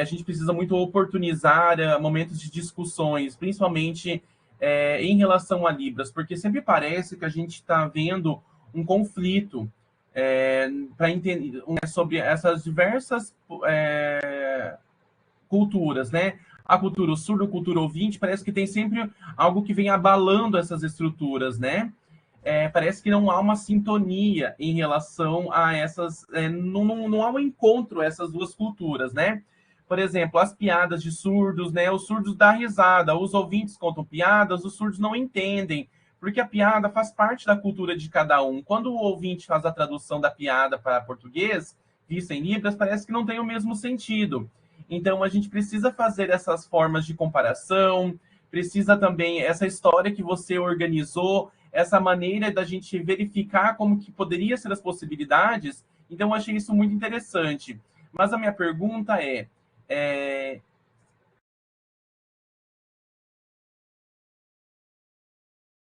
A gente precisa muito oportunizar momentos de discussões, principalmente em relação a Libras, porque sempre parece que a gente está vendo um conflito para entender sobre essas diversas culturas, né? A cultura surdo, a cultura ouvinte, parece que tem sempre algo que vem abalando essas estruturas, né? Parece que não há uma sintonia em relação a essas... não há um encontro essas duas culturas, né? Por exemplo, as piadas de surdos, né? Os surdos dão risada, os ouvintes contam piadas, os surdos não entendem, porque a piada faz parte da cultura de cada um. Quando o ouvinte faz a tradução da piada para português, vista em Libras, parece que não tem o mesmo sentido. Então, a gente precisa fazer essas formas de comparação, precisa também essa história que você organizou, essa maneira da gente verificar como que poderia ser as possibilidades. Então, eu achei isso muito interessante. Mas a minha pergunta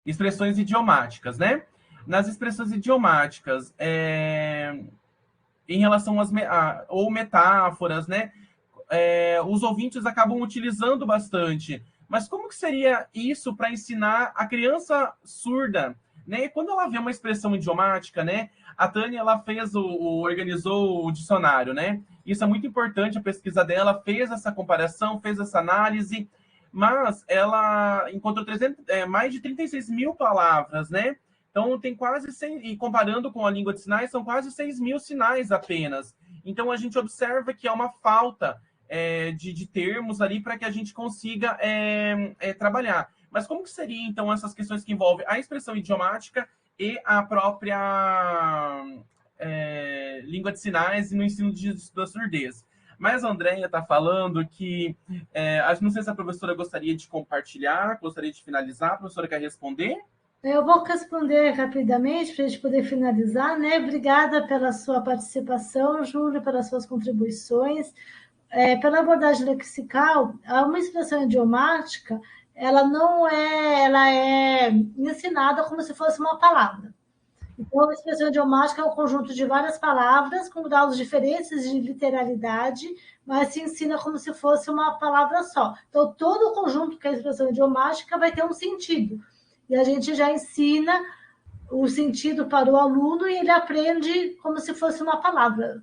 expressões idiomáticas, né? Nas expressões idiomáticas, em relação ou metáforas, né? Os ouvintes acabam utilizando bastante. Mas como que seria isso para ensinar a criança surda, né? Quando ela vê uma expressão idiomática, né? A Tânia, ela organizou o dicionário, né? Isso é muito importante, a pesquisa dela fez essa comparação, fez essa análise, mas ela encontrou mais de 36 mil palavras, né? Então, tem quase 100, e comparando com a língua de sinais, são quase 6 mil sinais apenas. Então, a gente observa que há uma falta de termos ali para que a gente consiga trabalhar. Mas como que seria, então, essas questões que envolvem a expressão idiomática e a própria língua de sinais no ensino da surdez? Mas a Andréia está falando que... não sei se a professora gostaria de compartilhar, gostaria de finalizar. A professora quer responder?
Eu vou responder rapidamente para a gente poder finalizar, né? Obrigada pela sua participação, Júlio, pelas suas contribuições. Pela abordagem lexical, uma expressão idiomática, ela é ensinada como se fosse uma palavra. Então, a expressão idiomática é um conjunto de várias palavras com graus diferentes de literalidade, mas se ensina como se fosse uma palavra só. Então, todo o conjunto que é a expressão idiomática vai ter um sentido. E a gente já ensina o sentido para o aluno e ele aprende como se fosse uma palavra.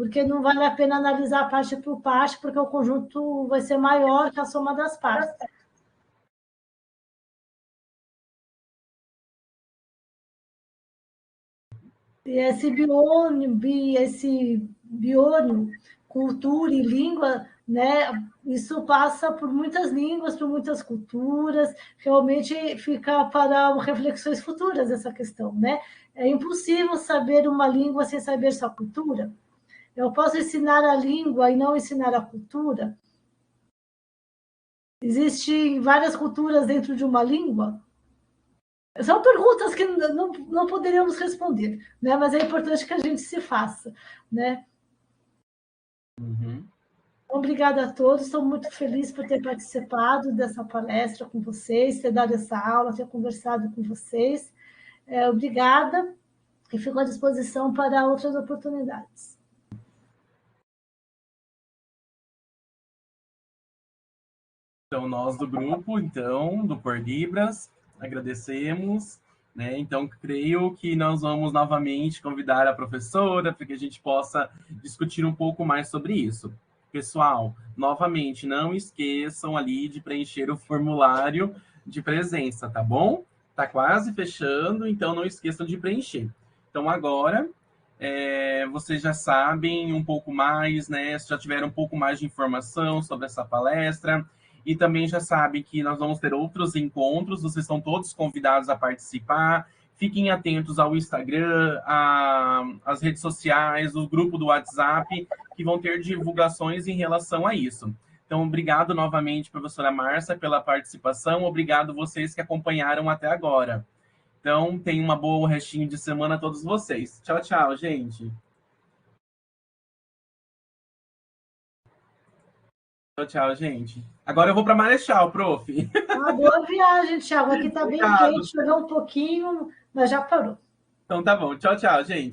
porque não vale a pena analisar parte por parte, porque o conjunto vai ser maior que a soma das partes. E esse biônio, cultura e língua, né? Isso passa por muitas línguas, por muitas culturas, realmente fica para reflexões futuras essa questão, né? É impossível saber uma língua sem saber sua cultura. Eu posso ensinar a língua e não ensinar a cultura? Existem várias culturas dentro de uma língua? São perguntas que não poderíamos responder, né? Mas é importante que a gente se faça, né?
Uhum.
Obrigada a todos, estou muito feliz por ter participado dessa palestra com vocês, ter dado essa aula, ter conversado com vocês. Obrigada e fico à disposição para outras oportunidades.
Então, nós do grupo, então, do Por Libras, agradecemos, né? Então, creio que nós vamos novamente convidar a professora para que a gente possa discutir um pouco mais sobre isso. Pessoal, novamente, não esqueçam ali de preencher o formulário de presença, tá bom? Tá quase fechando, então não esqueçam de preencher. Então, agora, vocês já sabem um pouco mais, né? Já tiveram um pouco mais de informação sobre essa palestra. E também já sabem que nós vamos ter outros encontros, vocês estão todos convidados a participar. Fiquem atentos ao Instagram, às redes sociais, o grupo do WhatsApp, que vão ter divulgações em relação a isso. Então, obrigado novamente, professora Márcia, pela participação. Obrigado vocês que acompanharam até agora. Então, tenham uma boa restinho de semana a todos vocês. Tchau, tchau, gente. Tchau, tchau, gente. Agora eu vou para Marechal, prof.
Boa viagem, Thiago. Aqui está bem quente, choveu um pouquinho, mas já parou.
Então tá bom. Tchau, tchau, gente.